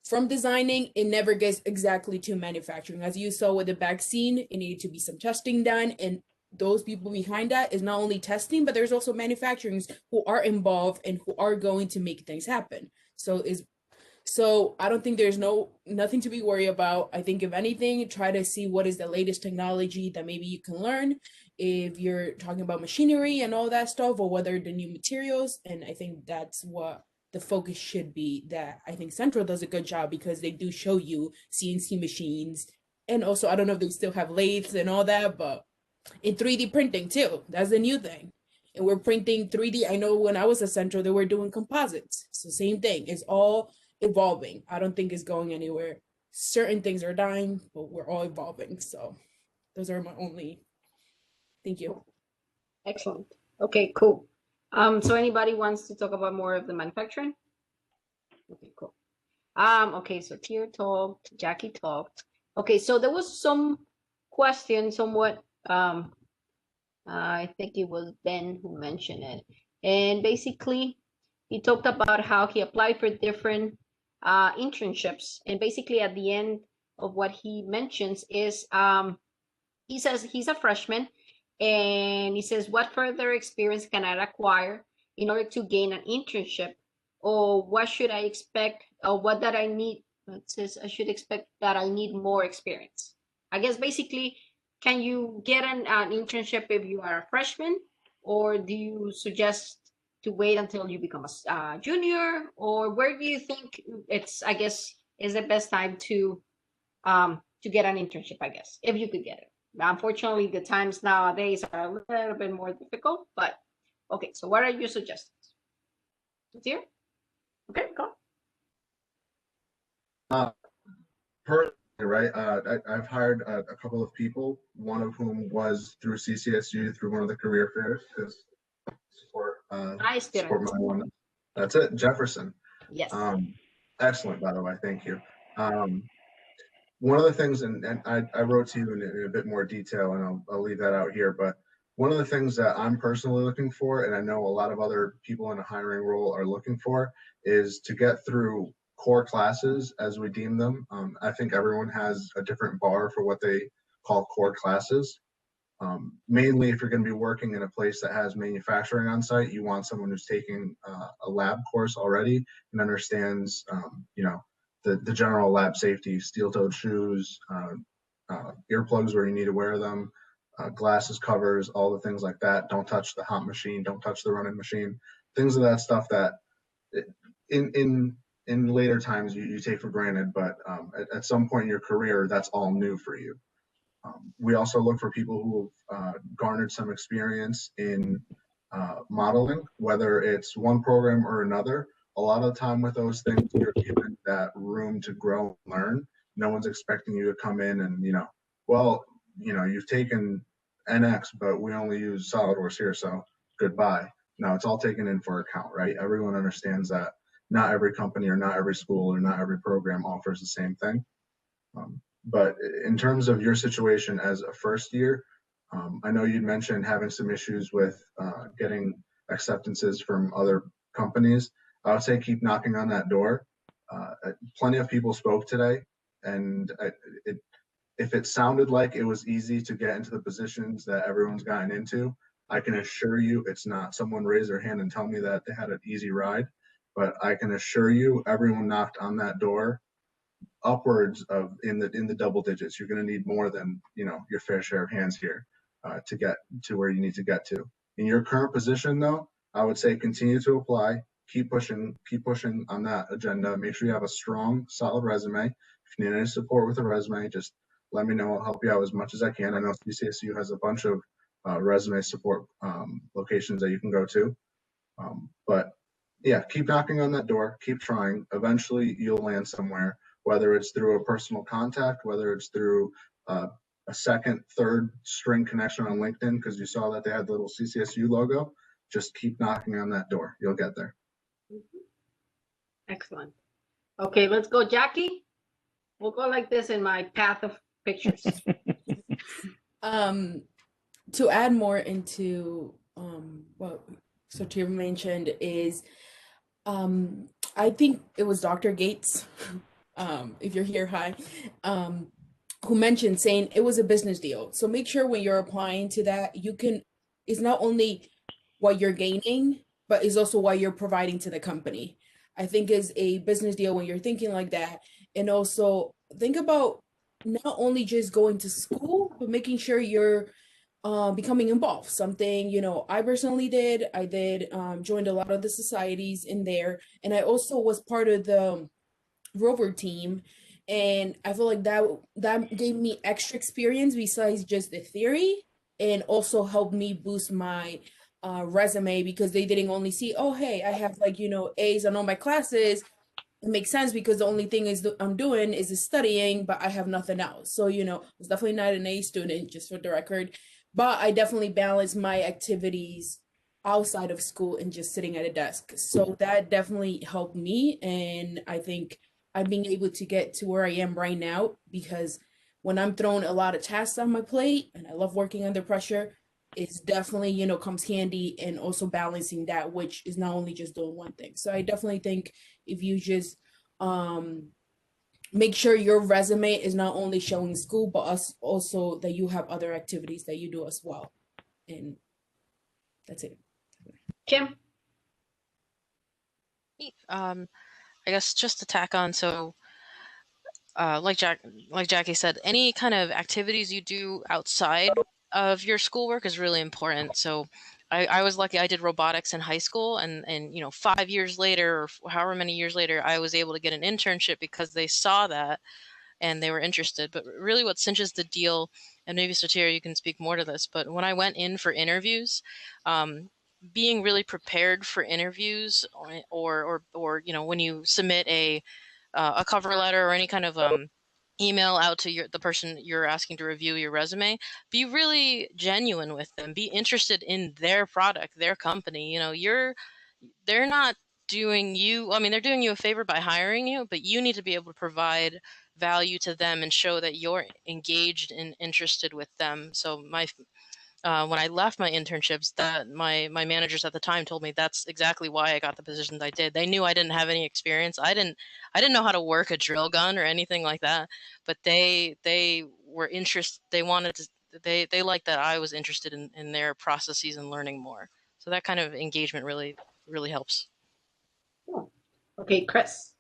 from designing, it never gets exactly to manufacturing. As you saw with the vaccine, it needed to be some testing done, and those people behind that is not only testing, but there's also manufacturing who are involved and who are going to make things happen. So I don't think there's nothing to be worried about. I think if anything, try to see what is the latest technology that maybe you can learn if you're talking about machinery and all that stuff, or whether the new materials. And I think that's what the focus should be. That I think Central does a good job, because they do show you CNC machines. And also, I don't know if they still have lathes and all that, but in 3D printing too, that's the new thing. And we're printing 3D. I know when I was at Central, they were doing composites. So same thing, it's all evolving. I don't think it's going anywhere. Certain things are dying, but we're all evolving. So those are my only. Thank you. Excellent. Okay, cool. So anybody wants to talk about more of the manufacturing? Okay, cool. Okay, so Tier talked, Jackie talked. Okay, so there was some question somewhat, I think it was Ben who mentioned it. And basically, he talked about how he applied for different internships. And basically at the end of what he mentions is, he says he's a freshman, and he says, what further experience can I acquire in order to gain an internship? Or what should I expect, or what that I need? It says I should expect that I need more experience. I guess basically, can you get an internship if you are a freshman, or do you suggest to wait until you become a junior? Or where do you think it's, I guess, is the best time to get an internship, I guess, if you could get it? Unfortunately, the times nowadays are a little bit more difficult, but okay, so what are your suggestions? Here? Okay, go. Personally, right, I've hired a couple of people, one of whom was through CCSU, through one of the career fairs, because support my one. That's it, Jefferson. Yes. Excellent, by the way, thank you. One of the things, and I wrote to you in a bit more detail, and I'll leave that out here, but one of the things that I'm personally looking for, and I know a lot of other people in a hiring role are looking for, is to get through core classes as we deem them. I think everyone has a different bar for what they call core classes. Mainly if you're going to be working in a place that has manufacturing on site, you want someone who's taking a lab course already and understands, the general lab safety, steel-toed shoes, earplugs where you need to wear them, glasses, covers, all the things like that. Don't touch the hot machine, don't touch the running machine, things of that stuff that in later times you take for granted, but at some point in your career, that's all new for you. We also look for people who have garnered some experience in modeling, whether it's one program or another. A lot of the time with those things, you're given that room to grow and learn. No one's expecting you to come in and, you've taken NX, but we only use SolidWorks here, so goodbye. No, it's all taken in for account, right? Everyone understands that not every company or not every school or not every program offers the same thing. But in terms of your situation as a first year, I know you'd mentioned having some issues with getting acceptances from other companies. I would say keep knocking on that door. Plenty of people spoke today, and if it sounded like it was easy to get into the positions that everyone's gotten into, I can assure you it's not. Someone raised their hand and tell me that they had an easy ride, but I can assure you everyone knocked on that door upwards of in the double digits. You're going to need more than your fair share of hands here to get to where you need to get to. In your current position, though, I would say continue to apply, keep pushing on that agenda. Make sure you have a strong, solid resume. If you need any support with a resume, just let me know. I'll help you out as much as I can. I know CCSU has a bunch of resume support locations that you can go to, but Yeah, keep knocking on that door, keep trying. Eventually you'll land somewhere, whether it's through a personal contact, whether it's through a second, third string connection on LinkedIn because you saw that they had the little CCSU logo. Just keep knocking on that door. You'll get there. Excellent. Okay, let's go, Jackie. We'll go like this in my path of pictures. To add more into what Sophia mentioned is I think it was Dr. Gates, if you're here, hi, who mentioned saying it was a business deal. So make sure when you're applying to that, you can, it's not only what you're gaining, but it's also what you're providing to the company. I think is a business deal when you're thinking like that. And also think about not only just going to school, but making sure you're becoming involved. Something, you know, I personally did. I did joined a lot of the societies in there. And I also was part of the rover team. And I feel like that gave me extra experience besides just the theory, and also helped me boost my resume, because they didn't only see, oh, hey, I have like, you know, A's on all my classes. It makes sense because the only thing is I'm doing is studying, but I have nothing else. So, you know, I was definitely not an A student, just for the record, but I definitely balance my activities outside of school and just sitting at a desk. So that definitely helped me. And I think I'm being able to get to where I am right now, because when I'm throwing a lot of tasks on my plate and I love working under pressure, it's definitely, you know, comes handy, and also balancing that, which is not only just doing one thing. So I definitely think if you just make sure your resume is not only showing school, but also that you have other activities that you do as well. And that's it. Kim? I guess just to tack on, so like Jackie said, any kind of activities you do outside of your schoolwork is really important. So I was lucky. I did robotics in high school, and you know, 5 years later, or however many years later, I was able to get an internship because they saw that and they were interested. But really what cinches the deal, and maybe Sophia, you can speak more to this, but when I went in for interviews, being really prepared for interviews, or you know, when you submit a cover letter or any kind of email out to the person you're asking to review your resume, be really genuine with them, be interested in their product, their company. You know, they're not doing you, I mean, they're doing you a favor by hiring you, but you need to be able to provide value to them and show that you're engaged and interested with them. So when I left my internships, that my managers at the time told me that's exactly why I got the positions I did. They knew I didn't have any experience. I didn't know how to work a drill gun or anything like that, but they were interested. They wanted to, they liked that I was interested in their processes and learning more. So that kind of engagement really helps. Okay, Chris.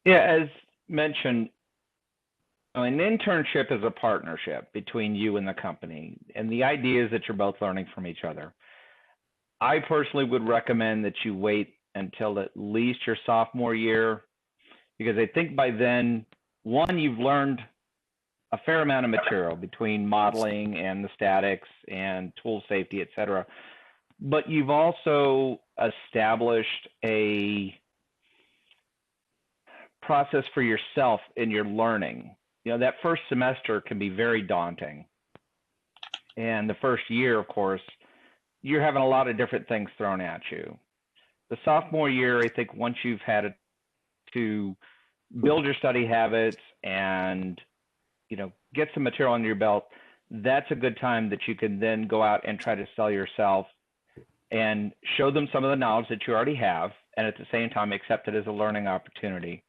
Yeah, as mentioned, an internship is a partnership between you and the company, and the idea is that you're both learning from each other. I personally would recommend that you wait until at least your sophomore year, because I think by then, one, you've learned a fair amount of material between modeling and the statics and tool safety, et cetera. But you've also established a process for yourself in your learning. You know, that first semester can be very daunting. And the first year, of course, you're having a lot of different things thrown at you. The sophomore year, I think once you've had to build your study habits and, you know, get some material under your belt, that's a good time that you can then go out and try to sell yourself and show them some of the knowledge that you already have, and at the same time accept it as a learning opportunity.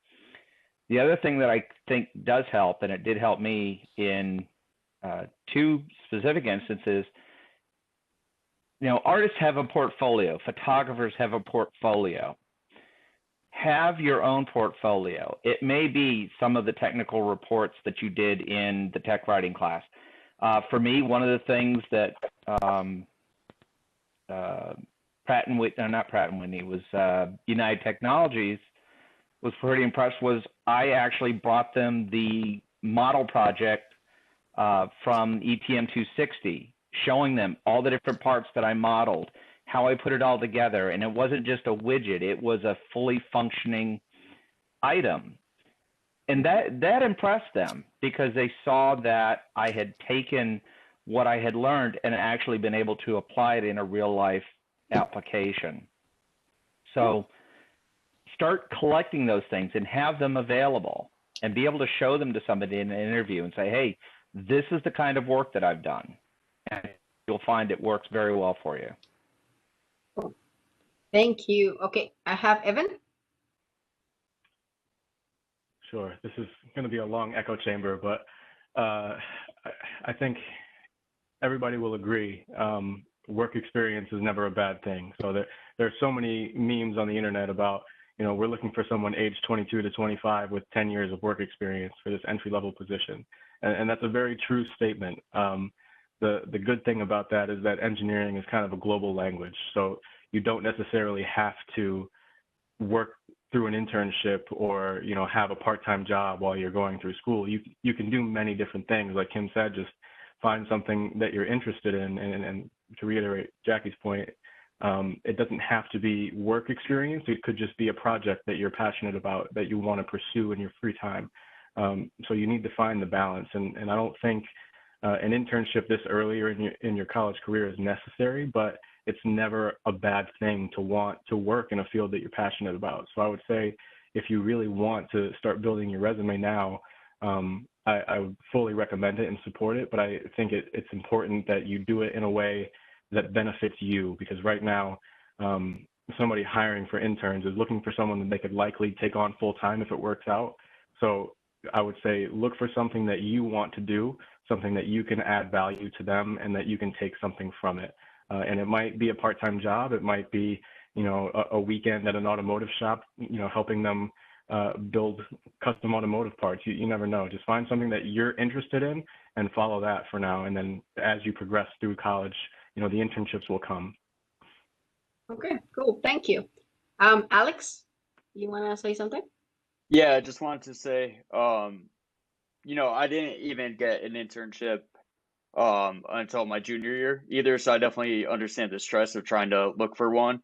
The other thing that I think does help, and it did help me in two specific instances, you know, artists have a portfolio, photographers have a portfolio. Have your own portfolio. It may be some of the technical reports that you did in the tech writing class. For me, one of the things that United Technologies was pretty impressed was I actually brought them the model project from ETM 260, showing them all the different parts that I modeled, how I put it all together. And it wasn't just a widget, it was a fully functioning item. And that impressed them because they saw that I had taken what I had learned and actually been able to apply it in a real life application. So start collecting those things and have them available and be able to show them to somebody in an interview and say, hey, this is the kind of work that I've done. And you'll find it works very well for you. Cool. Thank you. Okay, I have Evan. Sure. This is going to be a long echo chamber, but I think everybody will agree. Work experience is never a bad thing. So there's so many memes on the internet about, you know, we're looking for someone aged 22 to 25 with 10 years of work experience for this entry-level position. And that's a very true statement. The good thing about that is that engineering is kind of a global language. So you don't necessarily have to work through an internship or, you know, have a part-time job while you're going through school. You can do many different things. Like Kim said, just find something that you're interested in. And to reiterate Jackie's point, it doesn't have to be work experience. It could just be a project that you're passionate about that you want to pursue in your free time. So you need to find the balance. And I don't think an internship this earlier in your college career is necessary, but it's never a bad thing to want to work in a field that you're passionate about. So I would say if you really want to start building your resume now, I would fully recommend it and support it, but I think it's important that you do it in a way that benefits you, because right now, somebody hiring for interns is looking for someone that they could likely take on full time if it works out. So I would say look for something that you want to do, something that you can add value to them and that you can take something from it. And it might be a part-time job. It might be, you know, a weekend at an automotive shop, you know, helping them build custom automotive parts. You never know. Just find something that you're interested in and follow that for now. And then as you progress through college, you know, the internships will come. Okay, cool. Thank you. Alex, you want to say something? Yeah, I just wanted to say, you know, I didn't even get an internship until my junior year either. So I definitely understand the stress of trying to look for one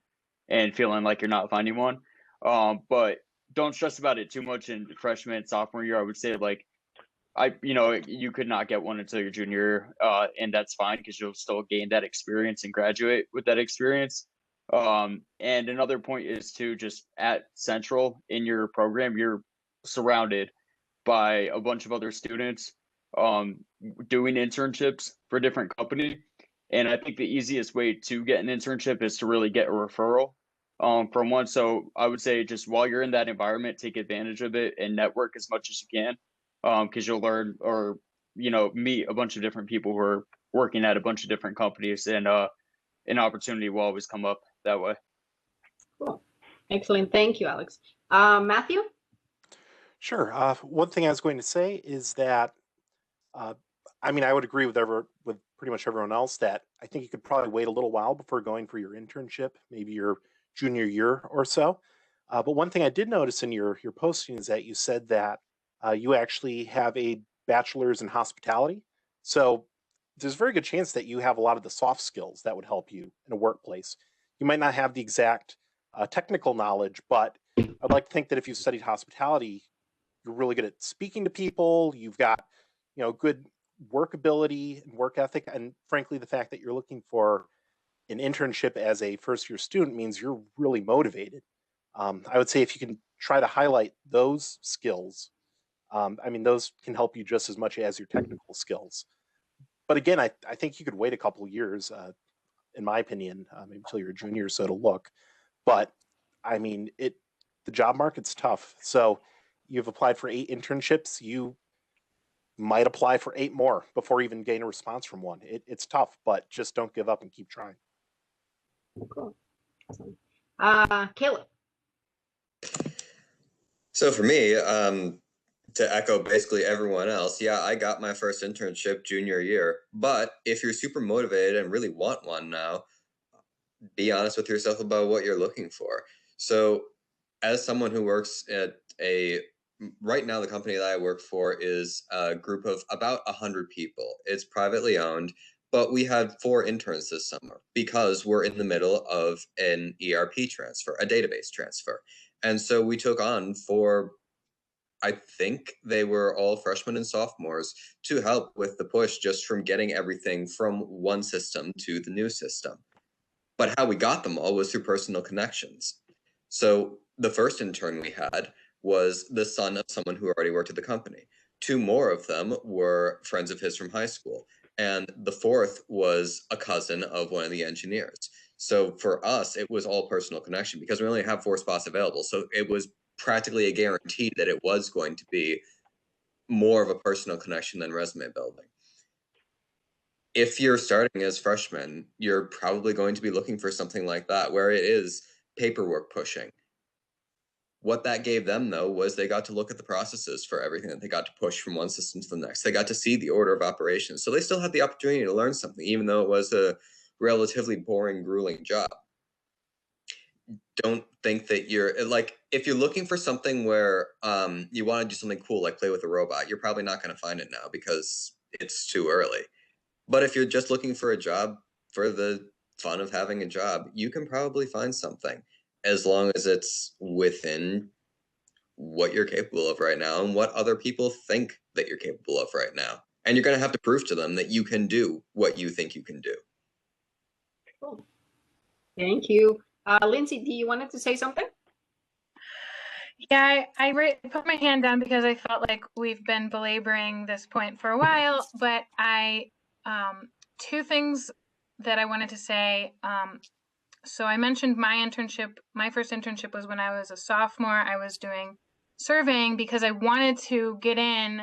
and feeling like you're not finding one. But don't stress about it too much in freshman and sophomore year. I would say like, you know, you could not get one until your junior year, and that's fine because you'll still gain that experience and graduate with that experience. And another point is to just at Central in your program, you're surrounded by a bunch of other students doing internships for different companies. And I think the easiest way to get an internship is to really get a referral from one. So I would say just while you're in that environment, take advantage of it and network as much as you can, because you'll learn or, you know, meet a bunch of different people who are working at a bunch of different companies, and an opportunity will always come up that way. Cool. Excellent. Thank you, Alex. Matthew? Sure. One thing I was going to say is that, I mean, I would agree with pretty much everyone else that I think you could probably wait a little while before going for your internship, maybe your junior year or so. But one thing I did notice in your posting is that you said that you actually have a bachelor's in hospitality. So there's a very good chance that you have a lot of the soft skills that would help you in a workplace. You might not have the exact technical knowledge, but I'd like to think that if you studied hospitality, you're really good at speaking to people. You've got, you know, good work ability and work ethic. And frankly, the fact that you're looking for an internship as a first-year student means you're really motivated. I would say if you can try to highlight those skills, I mean, those can help you just as much as your technical skills. But again, I think you could wait a couple of years, in my opinion, maybe until you're a junior or so to look. But I mean, the job market's tough. So you've applied for 8 internships. You might apply for 8 more before even getting a response from one. It's tough, but just don't give up and keep trying. Cool. Awesome. Kayla? So for me, to echo basically everyone else, yeah, I got my first internship junior year. But if you're super motivated and really want one now, be honest with yourself about what you're looking for. So as someone who works at right now, the company that I work for is a group of about 100 people. It's privately owned, but we had 4 interns this summer because we're in the middle of an ERP transfer, a database transfer. And so we took on 4, I think they were all freshmen and sophomores, to help with the push just from getting everything from one system to the new system. But how we got them all was through personal connections. So the first intern we had was the son of someone who already worked at the company. 2 more of them were friends of his from high school. And the 4th was a cousin of one of the engineers. So for us, it was all personal connection because we only have 4 spots available. So it was practically a guarantee that it was going to be more of a personal connection than resume building. If you're starting as freshmen, you're probably going to be looking for something like that, where it is paperwork pushing. What that gave them, though, was they got to look at the processes for everything that they got to push from one system to the next. They got to see the order of operations. So they still had the opportunity to learn something, even though it was a relatively boring, grueling job. Don't think that you're, like, if you're looking for something where you want to do something cool, like play with a robot, you're probably not going to find it now because it's too early. But if you're just looking for a job for the fun of having a job, you can probably find something as long as it's within what you're capable of right now and what other people think that you're capable of right now. And you're going to have to prove to them that you can do what you think you can do. Cool. Thank you. Lindsay, do you wanted to say something? Yeah, I put my hand down because I felt like we've been belaboring this point for a while, but two things that I wanted to say. So I mentioned my internship. My first internship was when I was a sophomore. I was doing surveying because I wanted to get in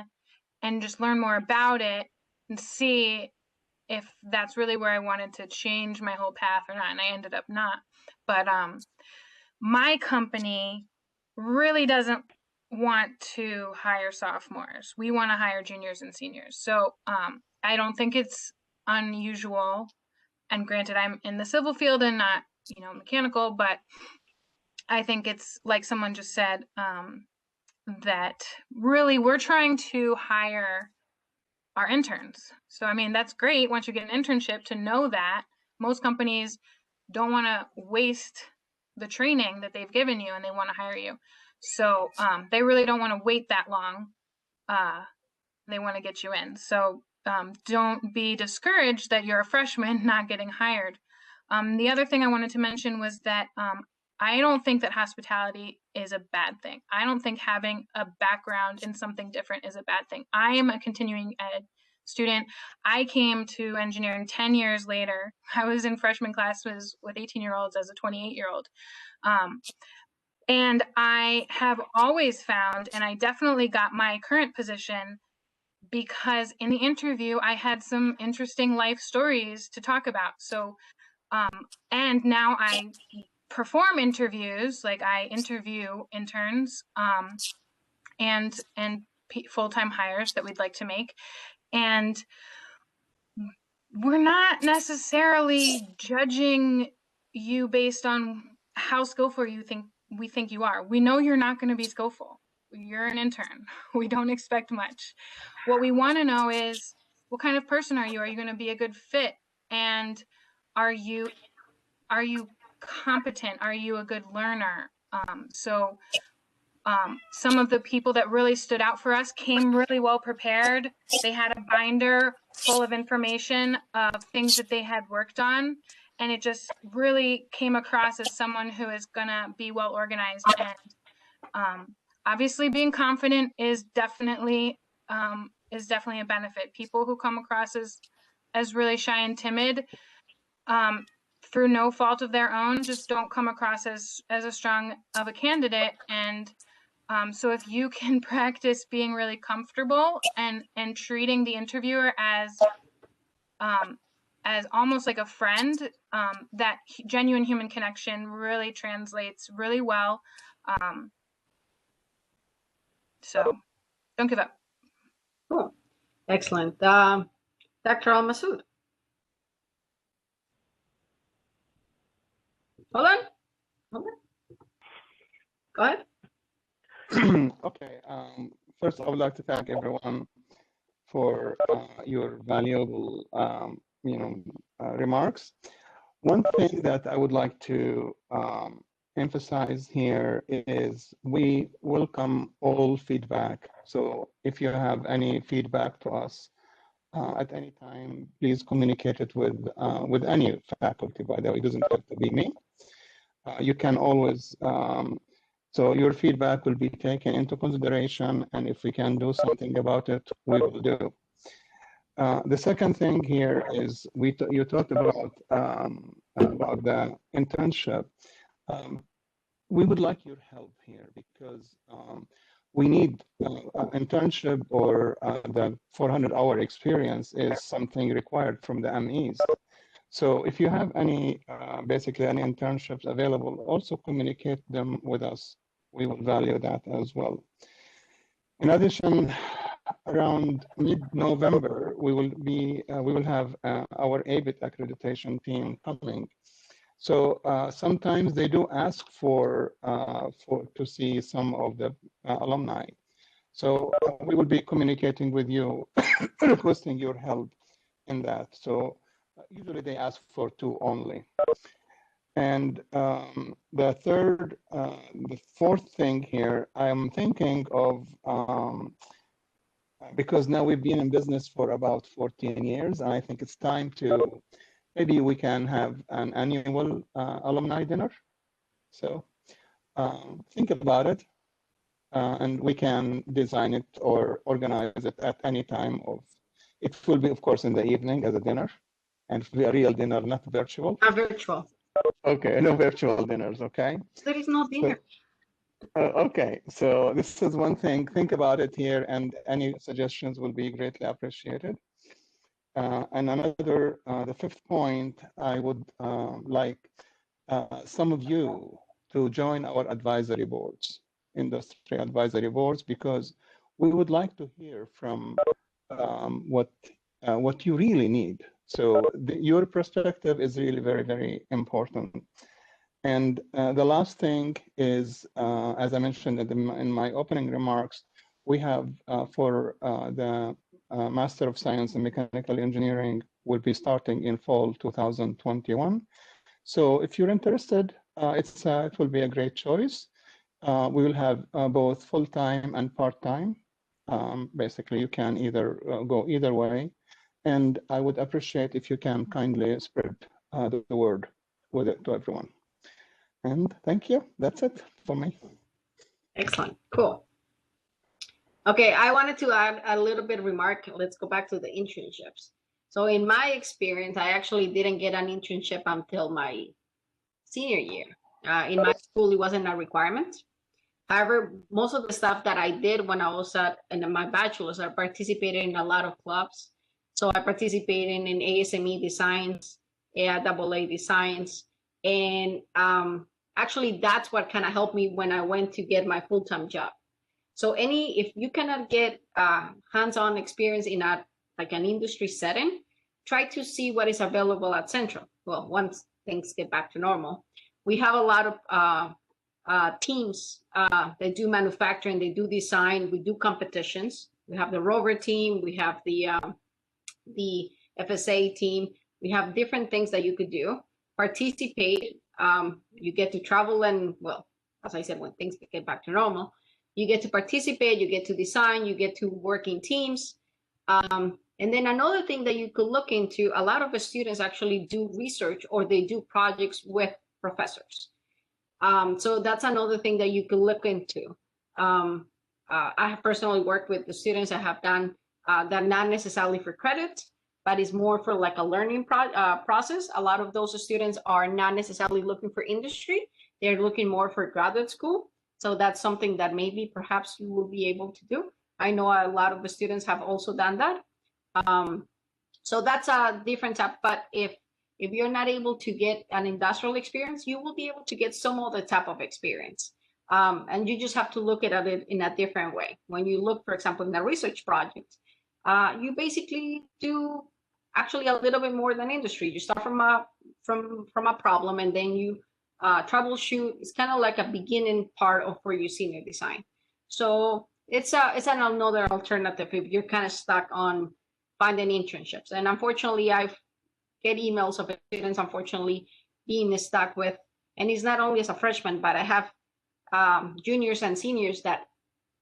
and just learn more about it and see if that's really where I wanted to change my whole path or not. And I ended up not. But my company really doesn't want to hire sophomores. We want to hire juniors and seniors. So I don't think it's unusual. And granted, I'm in the civil field and not, mechanical, but I think it's like someone just said, that really we're trying to hire our interns. So, I mean, that's great once you get an internship to know that. Most companies don't want to waste the training that they've given you and they want to hire you. So they really don't want to wait that long. They want to get you in. So don't be discouraged that you're a freshman not getting hired. The other thing I wanted to mention was that I don't think that hospitality is a bad thing. I don't think having a background in something different is a bad thing. I am a continuing ed student. I came to engineering 10 years later. I was in freshman classes with 18-year-olds as a 28-year-old. And I have always found, and I definitely got my current position because in the interview, I had some interesting life stories to talk about. So, and now I perform interviews, like I interview interns and full-time hires that we'd like to make. And we're not necessarily judging you based on how skillful we think you are. We know you're not going to be skillful. You're an intern. We don't expect much. What we want to know is, what kind of person are you? Are you going to be a good fit? And are you competent? Are you a good learner? Some of the people that really stood out for us came really well prepared. They had a binder full of information of things that they had worked on. And it just really came across as someone who is going to be well organized. And obviously being confident is definitely a benefit. People who come across as really shy and timid, through no fault of their own, just don't come across as a strong of a candidate. And so if you can practice being really comfortable and treating the interviewer as almost like a friend, that genuine human connection really translates really well. So don't give up. Cool. Excellent. Dr. Al-Masood. Hold on. Go ahead. Okay. First, I would like to thank everyone for your valuable remarks. One thing that I would like to emphasize here is we welcome all feedback. So if you have any feedback to us at any time, please communicate it with any faculty. By the way, it doesn't have to be me. You can always. So your feedback will be taken into consideration, and if we can do something about it, we will do. The second thing here is you talked about the internship. We would like your help here because we need internship, or the 400-hour experience is something required from the MEs. So if you have any, basically any internships available, also communicate them with us. We will value that as well. In addition, around mid-November, we will have our ABIT accreditation team coming. So sometimes they do ask to see some of the alumni. So we will be communicating with you, requesting your help in that. So usually they ask for 2 only. And the fourth thing here, I'm thinking of, because now we've been in business for about 14 years, and I think it's time to, maybe we can have an annual alumni dinner. So think about it, and we can design it or organize it at any time it will be, of course, in the evening as a dinner, and it will be a real dinner, not virtual. Not virtual. Okay, no virtual dinners, okay? There is no dinner. Okay, so this is one thing. Think about it here, and any suggestions will be greatly appreciated. And another, the fifth point, I would like some of you to join our advisory boards, industry advisory boards, because we would like to hear from what you really need. So your perspective is really very, very important. And the last thing is, as I mentioned in my opening remarks, we have for the Master of Science in Mechanical Engineering will be starting in fall 2021. So if you're interested, it will be a great choice. We will have both full-time and part-time. Basically, you can either go either way. And I would appreciate if you can kindly spread the word with it to everyone. And thank you. That's it for me. Excellent. Cool. Okay, I wanted to add a little bit of remark. Let's go back to the internships. So in my experience, I actually didn't get an internship until my senior year. In my school, it wasn't a requirement. However, most of the stuff that I did when I was in my bachelor's, I participated in a lot of clubs. So I participated in ASME designs, AIAA designs, and actually that's what kind of helped me when I went to get my full-time job. So if you cannot get hands-on experience in like an industry setting, try to see what is available at Central. Well, once things get back to normal, we have a lot of teams that do manufacturing, they do design, we do competitions. We have the rover team, we have the FSA team, we have different things that you could do. Participate, you get to travel, and well, as I said, when things get back to normal, you get to participate, you get to design, you get to work in teams. And then another thing that you could look into, a lot of the students actually do research or they do projects with professors. So that's another thing that you could look into. I have personally worked with the students that have done that, not necessarily for credit, but it's more for like a learning process. A lot of those students are not necessarily looking for industry. They're looking more for graduate school. So that's something that maybe perhaps you will be able to do. I know a lot of the students have also done that. So that's a different type, but if you're not able to get an industrial experience, you will be able to get some other type of experience. And you just have to look at it in a different way. When you look, for example, in a research project, you basically do actually a little bit more than industry. You start from a problem, and then you troubleshoot. It's kind of like a beginning part of where you senior design. So it's another alternative if you're kind of stuck on finding internships. And unfortunately, I've get emails of students, unfortunately, being stuck with, and it's not only as a freshman, but I have juniors and seniors that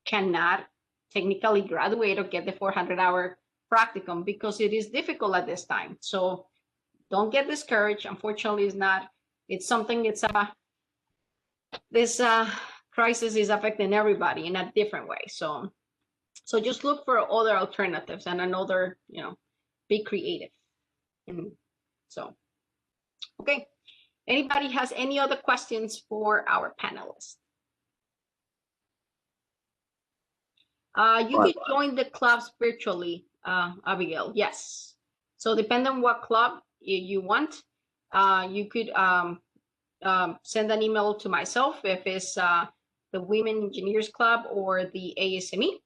cannot technically graduate or get the 400-hour practicum because it is difficult at this time. So don't get discouraged. Unfortunately, it's something, this crisis is affecting everybody in a different way. So just look for other alternatives and another, be creative. And so, okay. Anybody has any other questions for our panelists? You could join the clubs virtually, Abigail. Yes. So depending on what club you want, you could send an email to myself if it's the Women Engineers Club or the ASME.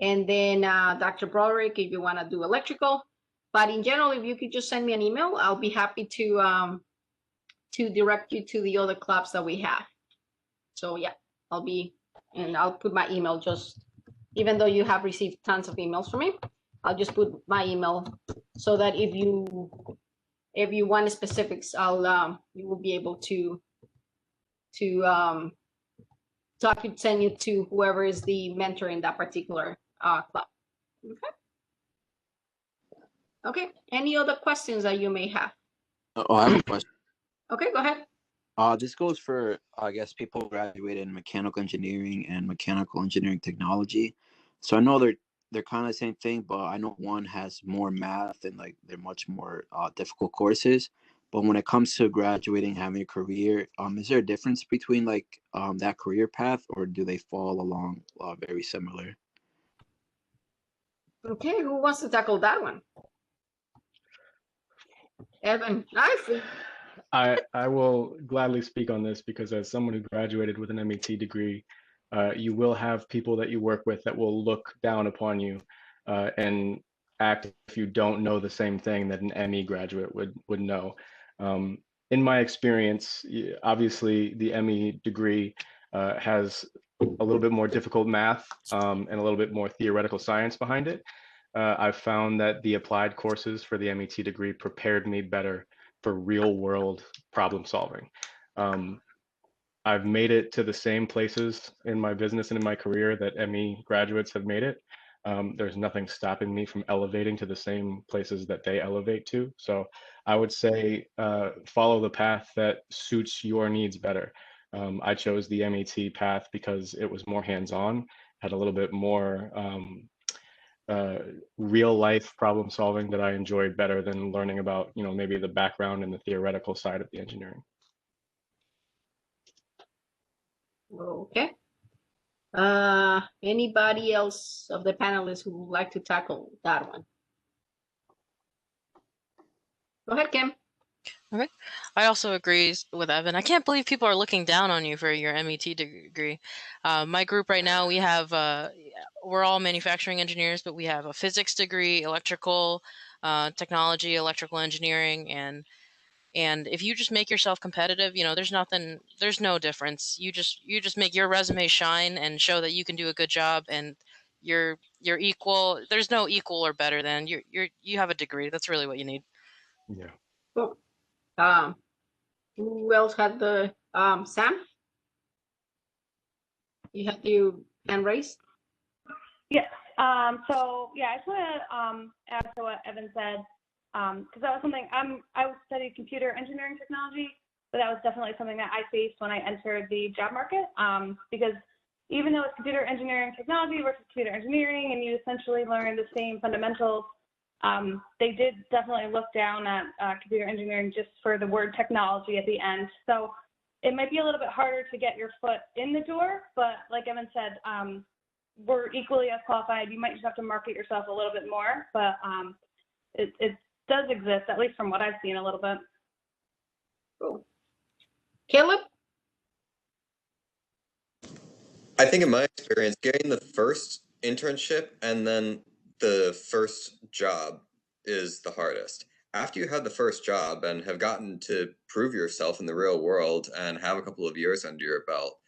And then Dr. Broderick, if you want to do electrical. But in general, if you could just send me an email, I'll be happy to direct you to the other clubs that we have. So yeah, I'll put my email, just even though you have received tons of emails from me, I'll just put my email so that if you want specifics, you will be able to send you to whoever is the mentor in that particular club. Okay. Any other questions that you may have? Oh, I have a question. Okay, go ahead. This goes for, I guess, people who graduated in mechanical engineering and mechanical engineering technology. So I know they're kind of the same thing, but I know one has more math and like they're much more difficult courses. But when it comes to graduating, having a career, is there a difference between like that career path, or do they fall along very similar? Okay, who wants to tackle that one? Evan, I will gladly speak on this because as someone who graduated with an MET degree, you will have people that you work with that will look down upon you and act if you don't know the same thing that an ME graduate would know. In my experience, obviously the ME degree has a little bit more difficult math and a little bit more theoretical science behind it. I've found that the applied courses for the MET degree prepared me better for real world problem solving. I've made it to the same places in my business and in my career that ME graduates have made it. There's nothing stopping me from elevating to the same places that they elevate to. So I would say follow the path that suits your needs better. I chose the MET path because it was more hands-on, had a little bit more real life problem solving that I enjoyed better than learning about, maybe the background and the theoretical side of the engineering. Okay. Anybody else of the panelists who would like to tackle that one? Go ahead, Kim. Okay. I also agree with Evan. I can't believe people are looking down on you for your MET degree. My group right now, we have, we're all manufacturing engineers, but we have a physics degree, electrical, technology, electrical engineering, and if you just make yourself competitive, there's no difference. You just make your resume shine and show that you can do a good job, and you're equal. There's no equal or better than. You have a degree. That's really what you need. Yeah. Cool. Who else had the Sam? You had your hand raised? Yes. So yeah, I just want to add to what Evan said, because that was something I studied computer engineering technology, but that was definitely something that I faced when I entered the job market, because even though it's computer engineering technology versus computer engineering, and you essentially learn the same fundamentals, they did definitely look down at computer engineering just for the word technology at the end. So it might be a little bit harder to get your foot in the door, but like Evan said, we're equally as qualified. You might just have to market yourself a little bit more, but it does exist, at least from what I've seen a little bit. Cool. Caleb? I think in my experience, getting the first internship and then the first job is the hardest. After you have the first job and have gotten to prove yourself in the real world and have a couple of years under your belt,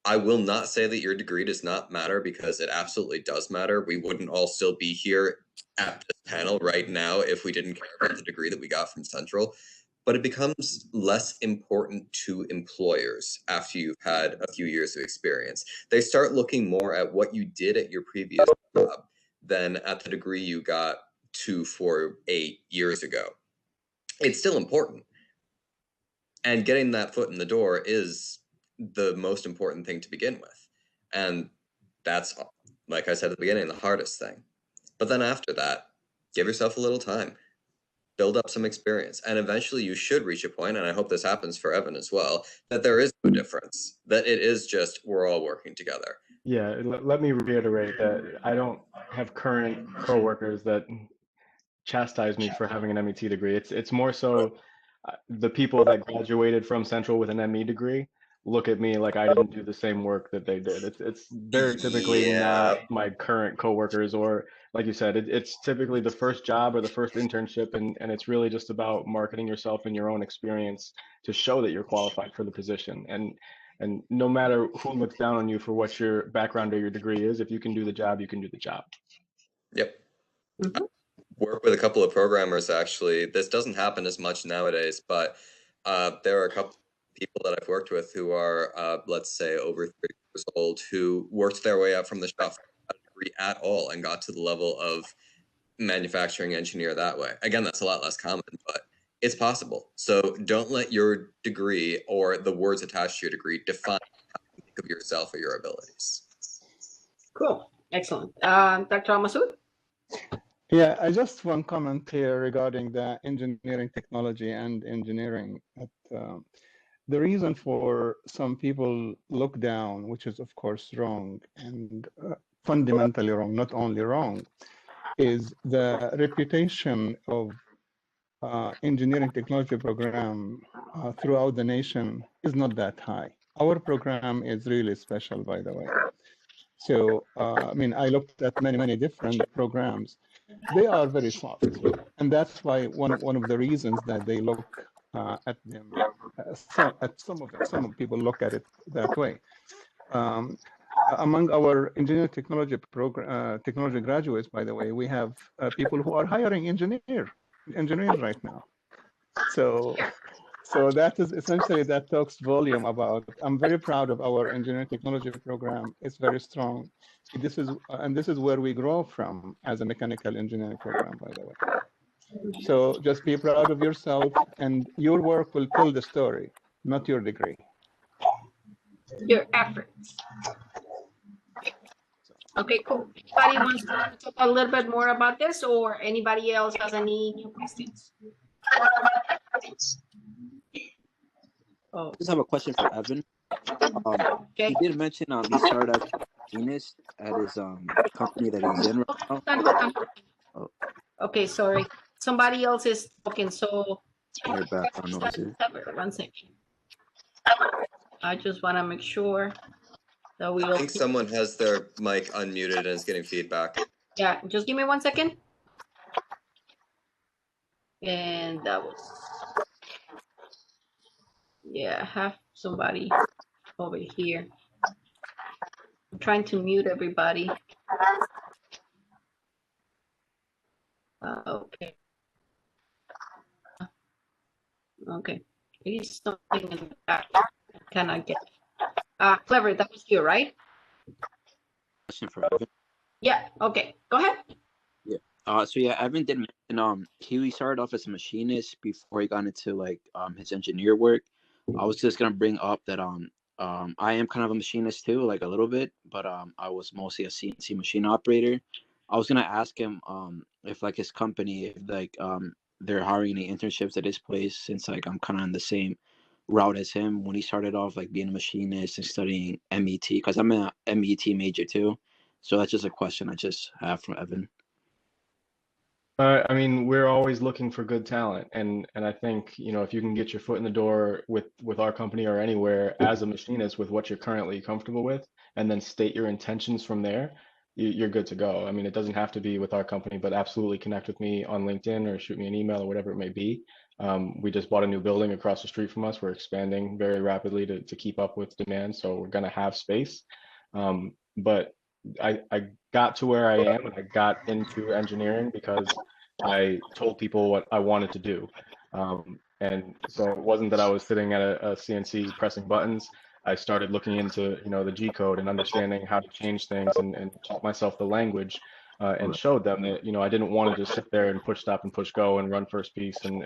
I will not say that your degree does not matter, because it absolutely does matter. We wouldn't all still be here at this panel right now if we didn't care about the degree that we got from Central, but it becomes less important to employers after you've had a few years of experience. They start looking more at what you did at your previous job than at the degree you got 2, 4, 8 years ago. It's still important. And getting that foot in the door is the most important thing to begin with. And that's, like I said at the beginning, the hardest thing. But then after that, give yourself a little time, build up some experience, and eventually you should reach a point, and I hope this happens for Evan as well, that there is no difference, that it is just we're all working together. Yeah, let me reiterate that I don't have current coworkers that chastise me for having an MET degree. It's more so the people that graduated from Central with an ME degree look at me like I didn't do the same work that they did. It's very typically not my current coworkers, or like you said, it's typically the first job or the first internship, and it's really just about marketing yourself and your own experience to show that you're qualified for the position. And no matter who looks down on you for what your background or your degree is, if you can do the job, you can do the job. Yep. Work with a couple of programmers, actually. This doesn't happen as much nowadays, but there are a couple of people that I've worked with who are, let's say, over 30 years old, who worked their way up from the shop without a degree at all and got to the level of manufacturing engineer that way. Again, that's a lot less common, but it's possible. So don't let your degree or the words attached to your degree define how you think of yourself or your abilities. Cool. Excellent. Dr. Al-Masood? Yeah, I just one comment here regarding the engineering technology and engineering. The reason for some people look down, which is of course wrong and fundamentally wrong, not only wrong, is the reputation of engineering technology program throughout the nation is not that high. Our program is really special, by the way. So, I mean, I looked at many different programs. They are very soft. And that's why one of the reasons that they look at them, some people look at it that way. Among our engineering technology technology graduates, by the way, we have people who are hiring engineers right now. So that is essentially, that talks volume about, I'm very proud of our engineering technology program. It's very strong. This is where we grow from as a mechanical engineering program, by the way. So just be proud of yourself, and your work will tell the story, not your degree. Your efforts. Okay, cool. Anybody wants to talk a little bit more about this, or anybody else has any new questions? I just have a question for Evan. Okay. He did mention he started as a machinist at his company that he's in right now. Oh. Okay, sorry. Somebody else is talking, so sorry, background noise here. 1 second. I just want to make sure that we. I think someone has their mic unmuted and is getting feedback. Yeah, just give me 1 second. And that was. Yeah, I have somebody over here. I'm trying to mute everybody. Okay. Okay. He's something in the back. I cannot get. Clever, that was you, right? Question for Evan. Yeah. Okay. Go ahead. Yeah. So yeah, Evan did mention he started off as a machinist before he got into like his engineer work. I was just gonna bring up that I am kind of a machinist too, like a little bit, but I was mostly a CNC machine operator. I was gonna ask him if like his company, if like they're hiring any internships at his place, since like I'm kind of on the same route as him when he started off, like being a machinist and studying MET, because I'm an MET major too. So that's just a question I just have from Evan. I mean, we're always looking for good talent, and I think, you know, if you can get your foot in the door with our company or anywhere as a machinist with what you're currently comfortable with, and then state your intentions from there, you're good to go. I mean, it doesn't have to be with our company, but absolutely connect with me on LinkedIn or shoot me an email or whatever it may be. We just bought a new building across the street from us. We're expanding very rapidly to keep up with demand, so we're gonna have space. But I got to where I am and I got into engineering because I told people what I wanted to do. And so it wasn't that I was sitting at a CNC pressing buttons. I started looking into, the G code and understanding how to change things and taught myself the language and showed them that, I didn't want to just sit there and push stop and push go and run first piece and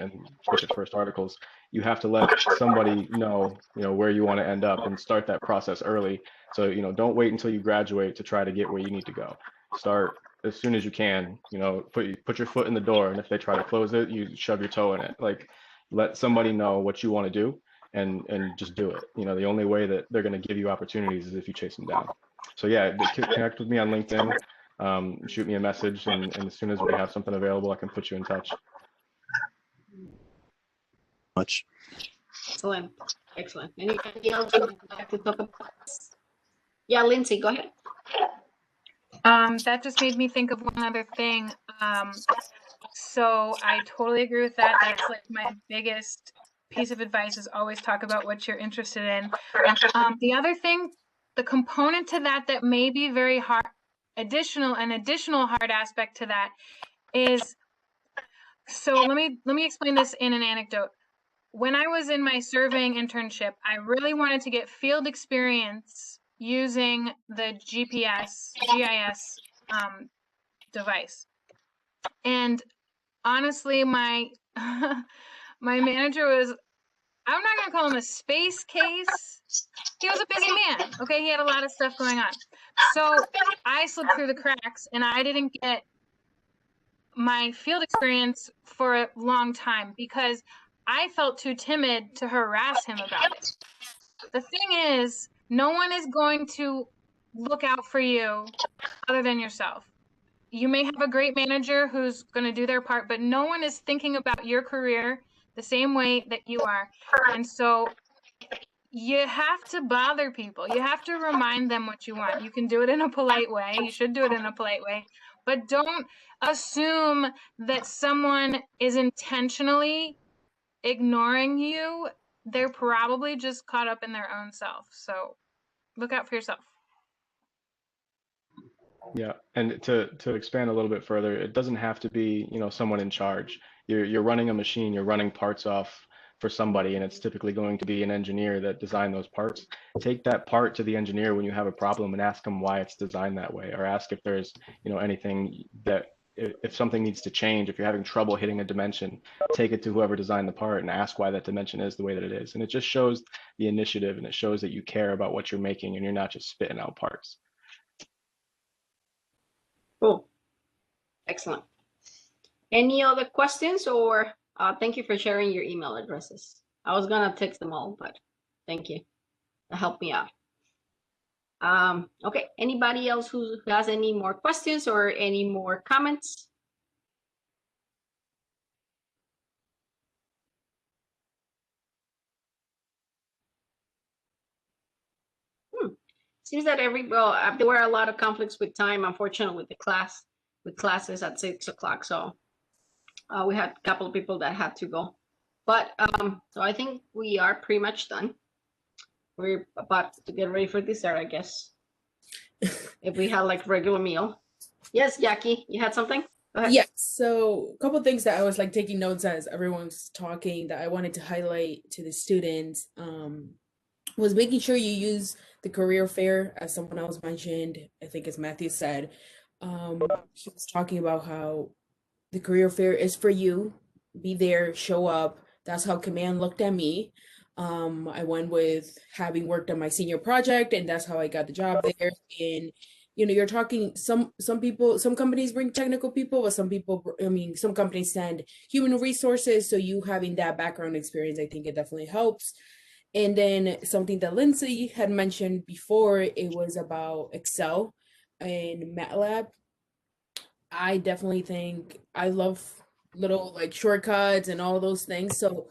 push at first articles. You have to let somebody know, where you want to end up and start that process early. So, don't wait until you graduate to try to get where you need to go. Start as soon as you can, put your foot in the door. And if they try to close it, you shove your toe in it. Like, let somebody know what you want to do and just do it. The only way that they're going to give you opportunities is if you chase them down. So yeah, connect with me on LinkedIn, shoot me a message, and as soon as we have something available, I can put you in touch. Much. Excellent. Excellent. Anybody else who would like to talk about this? Yeah, Lindsay, go ahead. That just made me think of one other thing. So I totally agree with that. That's like my biggest piece of advice is always talk about what you're interested in. The other thing, the component to that may be very hard, additional hard aspect to that is, so let me explain this in an anecdote. When I was in my surveying internship, I really wanted to get field experience using the GIS device. And honestly, my my manager was, I'm not gonna call him a space case. He was a busy man. Okay, he had a lot of stuff going on. So I slipped through the cracks and I didn't get my field experience for a long time because I felt too timid to harass him about it. The thing is, no one is going to look out for you other than yourself. You may have a great manager who's going to do their part, but no one is thinking about your career the same way that you are. And so you have to bother people. You have to remind them what you want. You can do it in a polite way. You should do it in a polite way, but don't assume that someone is intentionally ignoring you. They're probably just caught up in their own self. So look out for yourself. Yeah, and to expand a little bit further, it doesn't have to be, someone in charge. You're running a machine, you're running parts off for somebody, and it's typically going to be an engineer that designed those parts. Take that part to the engineer when you have a problem and ask them why it's designed that way, or ask if there's, anything that if something needs to change, if you're having trouble hitting a dimension, take it to whoever designed the part and ask why that dimension is the way that it is. And it just shows the initiative and it shows that you care about what you're making and you're not just spitting out parts. Cool. Excellent. Any other questions or thank you for sharing your email addresses. I was gonna text them all, but thank you. That helped me out. Okay, anybody else who has any more questions or any more comments? Seems that there were a lot of conflicts with time, unfortunately, with classes at 6 o'clock. So we had a couple of people that had to go. But so I think we are pretty much done. We're about to get ready for dessert, I guess. If we had like regular meal. Yes, Jackie, you had something? Go ahead. Yes. So a couple of things that I was like taking notes as everyone's talking that I wanted to highlight to the students was making sure you use the career fair, as someone else mentioned. I think as Matthew said, he was talking about how the career fair is for you. Be there, show up. That's how Command looked at me. I went with having worked on my senior project, and that's how I got the job there. And you're talking some people, some companies bring technical people, but some companies send human resources. So you having that background experience, I think it definitely helps. And then something that Lindsay had mentioned before, it was about Excel and MATLAB. I definitely think I love little like shortcuts and all those things. So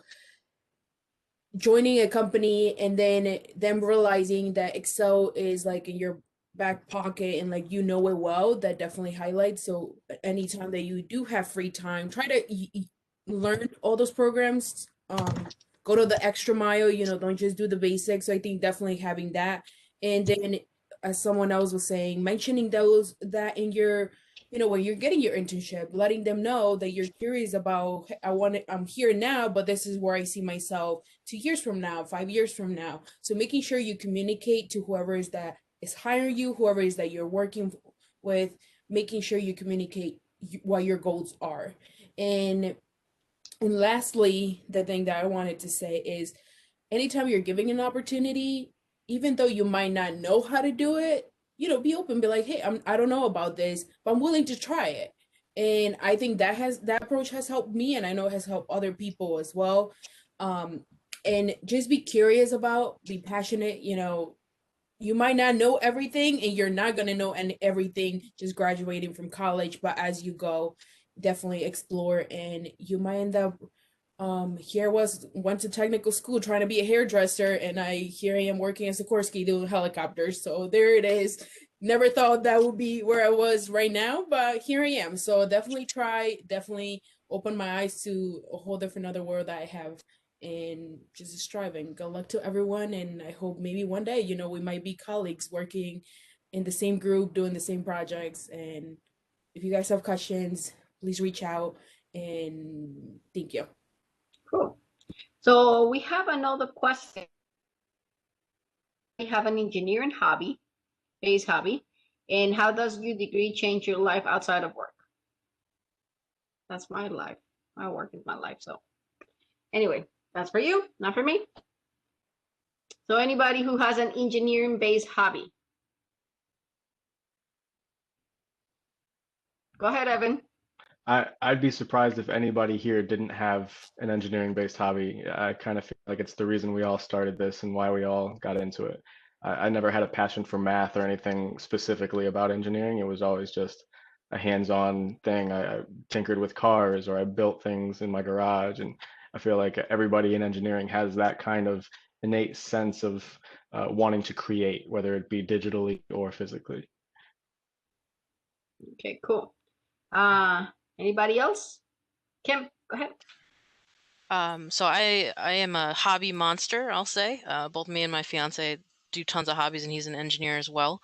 joining a company and then them realizing that Excel is like in your back pocket and like it well, that definitely highlights. So anytime that you do have free time, try to learn all those programs. Go to the extra mile, don't just do the basics. So I think definitely having that. And then as someone else was saying, mentioning that in your, when you're getting your internship, letting them know that you're curious about, I'm here now, but this is where I see myself 2 years from now, 5 years from now. So making sure you communicate to whoever is that is hiring you, whoever is that you're working with, making sure you communicate what your goals are. And lastly, the thing that I wanted to say is, anytime you're giving an opportunity, even though you might not know how to do it, be open, be like, hey, I don't know about this, but I'm willing to try it. And I think that approach has helped me, and I know it has helped other people as well. And just be curious be passionate. You might not know everything, and you're not going to know everything just graduating from college, but as you go, definitely explore, and you might end up went to technical school trying to be a hairdresser, and here I am working as Sikorsky doing helicopters. So there it is. Never thought that would be where I was right now, but here I am. So definitely open my eyes to a whole different other world that I have, and just striving. Good luck to everyone, and I hope maybe one day, we might be colleagues working in the same group, doing the same projects. And if you guys have questions, please reach out, and thank you. Cool. So we have another question. You have an engineering base hobby, and how does your degree change your life outside of work? That's my life. My work is my life. So anyway, that's for you, not for me. So anybody who has an engineering-based hobby. Go ahead, Evan. I'd be surprised if anybody here didn't have an engineering-based hobby. I kind of feel like it's the reason we all started this and why we all got into it. I never had a passion for math or anything specifically about engineering. It was always just a hands-on thing. I tinkered with cars, or I built things in my garage. And I feel like everybody in engineering has that kind of innate sense of wanting to create, whether it be digitally or physically. Okay, cool. Anybody else? Kim, go ahead. So I am a hobby monster, I'll say. Both me and my fiance do tons of hobbies, and he's an engineer as well.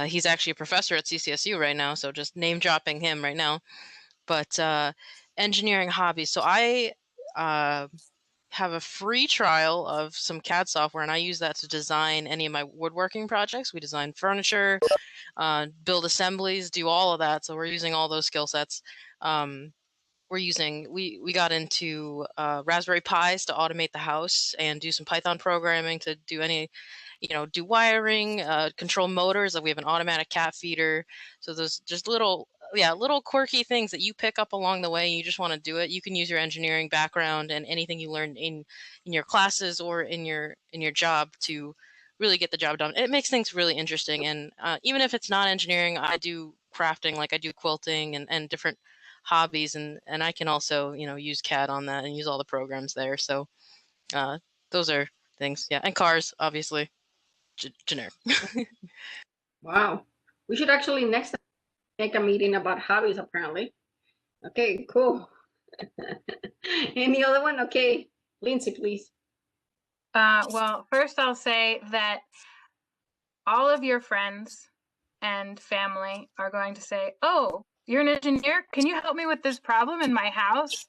He's actually a professor at CCSU right now, so just name dropping him right now. But engineering hobbies. So I have a free trial of some CAD software, and I use that to design any of my woodworking projects. We design furniture, build assemblies, do all of that. So we're using all those skill sets. We got into Raspberry Pis to automate the house and do some Python programming to do do wiring, control motors. Like we have an automatic cat feeder. So those just little quirky things that you pick up along the way, and you just want to do it. You can use your engineering background and anything you learned in your classes or in your job to really get the job done. It makes things really interesting. And even if it's not engineering, I do crafting, like I do quilting and different hobbies, and I can also use CAD on that and use all the programs there. So those are things. Yeah, and cars, obviously. Generic. Wow, we should actually next time make a meeting about hobbies, apparently. Okay, cool. Any other one? Okay, Lindsay, please. Well, first I'll say that all of your friends and family are going to say, oh, you're an engineer? Can you help me with this problem in my house?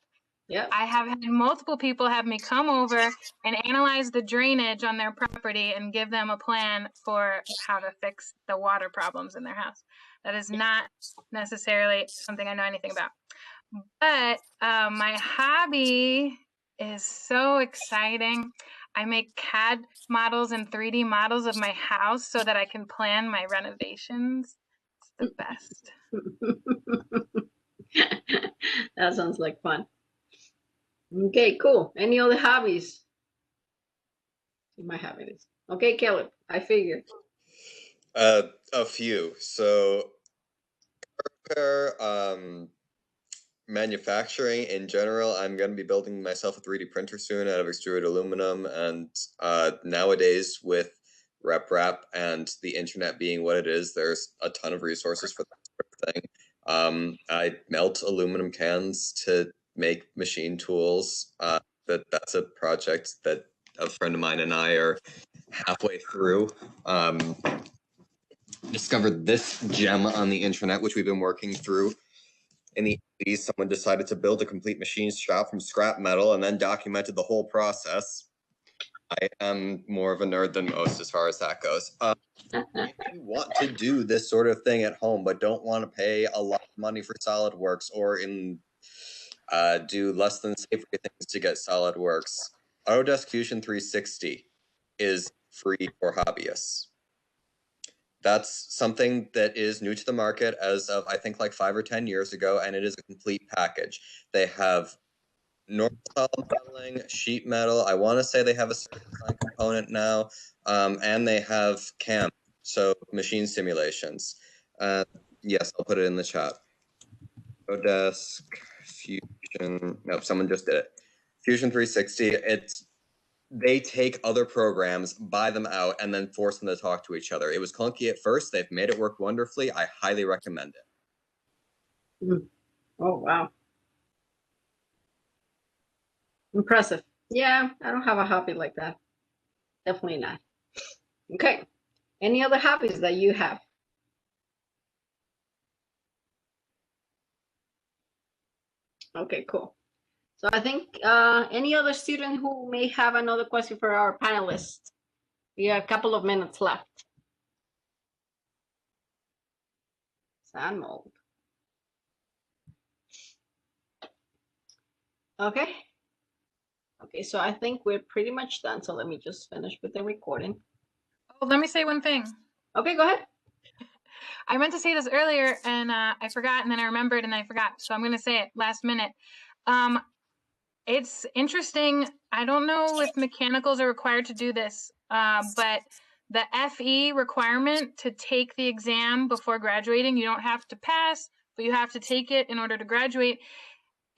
Yeah. I have had multiple people have me come over and analyze the drainage on their property and give them a plan for how to fix the water problems in their house. That is not necessarily something I know anything about. But my hobby is so exciting. I make CAD models and 3D models of my house so that I can plan my renovations. It's the best. That sounds like fun. Okay, cool. Any other hobbies? You might have it. Okay, Caleb, I figured. A few. So, manufacturing in general, I'm going to be building myself a 3D printer soon out of extruded aluminum. And nowadays, with RepRap and the internet being what it is, there's a ton of resources for that sort of thing. I melt aluminum cans to make machine tools. That's a project that a friend of mine and I are halfway through. discovered this gem on the internet, which we've been working through. In the 80s, someone decided to build a complete machine shop from scrap metal and then documented the whole process. I am more of a nerd than most as far as that goes. If you want to do this sort of thing at home, but don't want to pay a lot of money for SolidWorks or do less than savory things to get SolidWorks, Autodesk Fusion 360 is free for hobbyists. That's something that is new to the market as of, I think, like 5 or 10 years ago, and it is a complete package. They have normal solid modeling, sheet metal. I want to say they have a surface design component now, and they have CAM, so machine simulations. Yes, I'll put it in the chat. Autodesk Fusion. Nope, someone just did it. Fusion 360. They take other programs, buy them out, and then force them to talk to each other. It was clunky at first. They've made it work wonderfully. I highly recommend it. Oh, wow. Impressive. Yeah, I don't have a hobby like that. Definitely not. Okay. Any other hobbies that you have? Okay, cool. So I think any other student who may have another question for our panelists? We have a couple of minutes left. Sand mold. Okay. Okay, so I think we're pretty much done. So let me just finish with the recording. Oh, let me say one thing. Okay, go ahead. I meant to say this earlier and I forgot, and then I remembered and I forgot. So I'm going to say it last minute. It's interesting. I don't know if mechanicals are required to do this, but the FE requirement to take the exam before graduating, you don't have to pass, but you have to take it in order to graduate,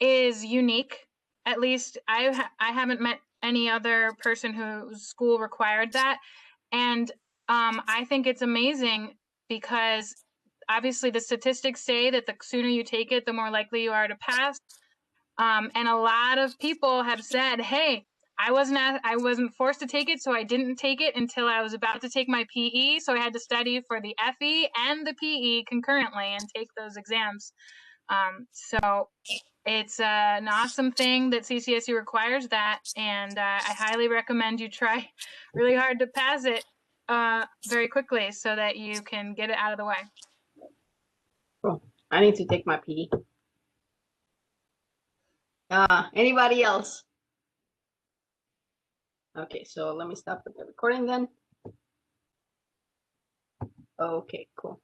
is unique. At least I haven't met any other person whose school required that. And I think it's amazing because obviously the statistics say that the sooner you take it, the more likely you are to pass. And a lot of people have said, hey, I wasn't forced to take it, so I didn't take it until I was about to take my PE. So I had to study for the FE and the PE concurrently and take those exams. So it's an awesome thing that CCSU requires that, and I highly recommend you try really hard to pass it very quickly so that you can get it out of the way. Cool. I need to take my PE. Anybody else? Okay, so let me stop with the recording then. Okay, cool.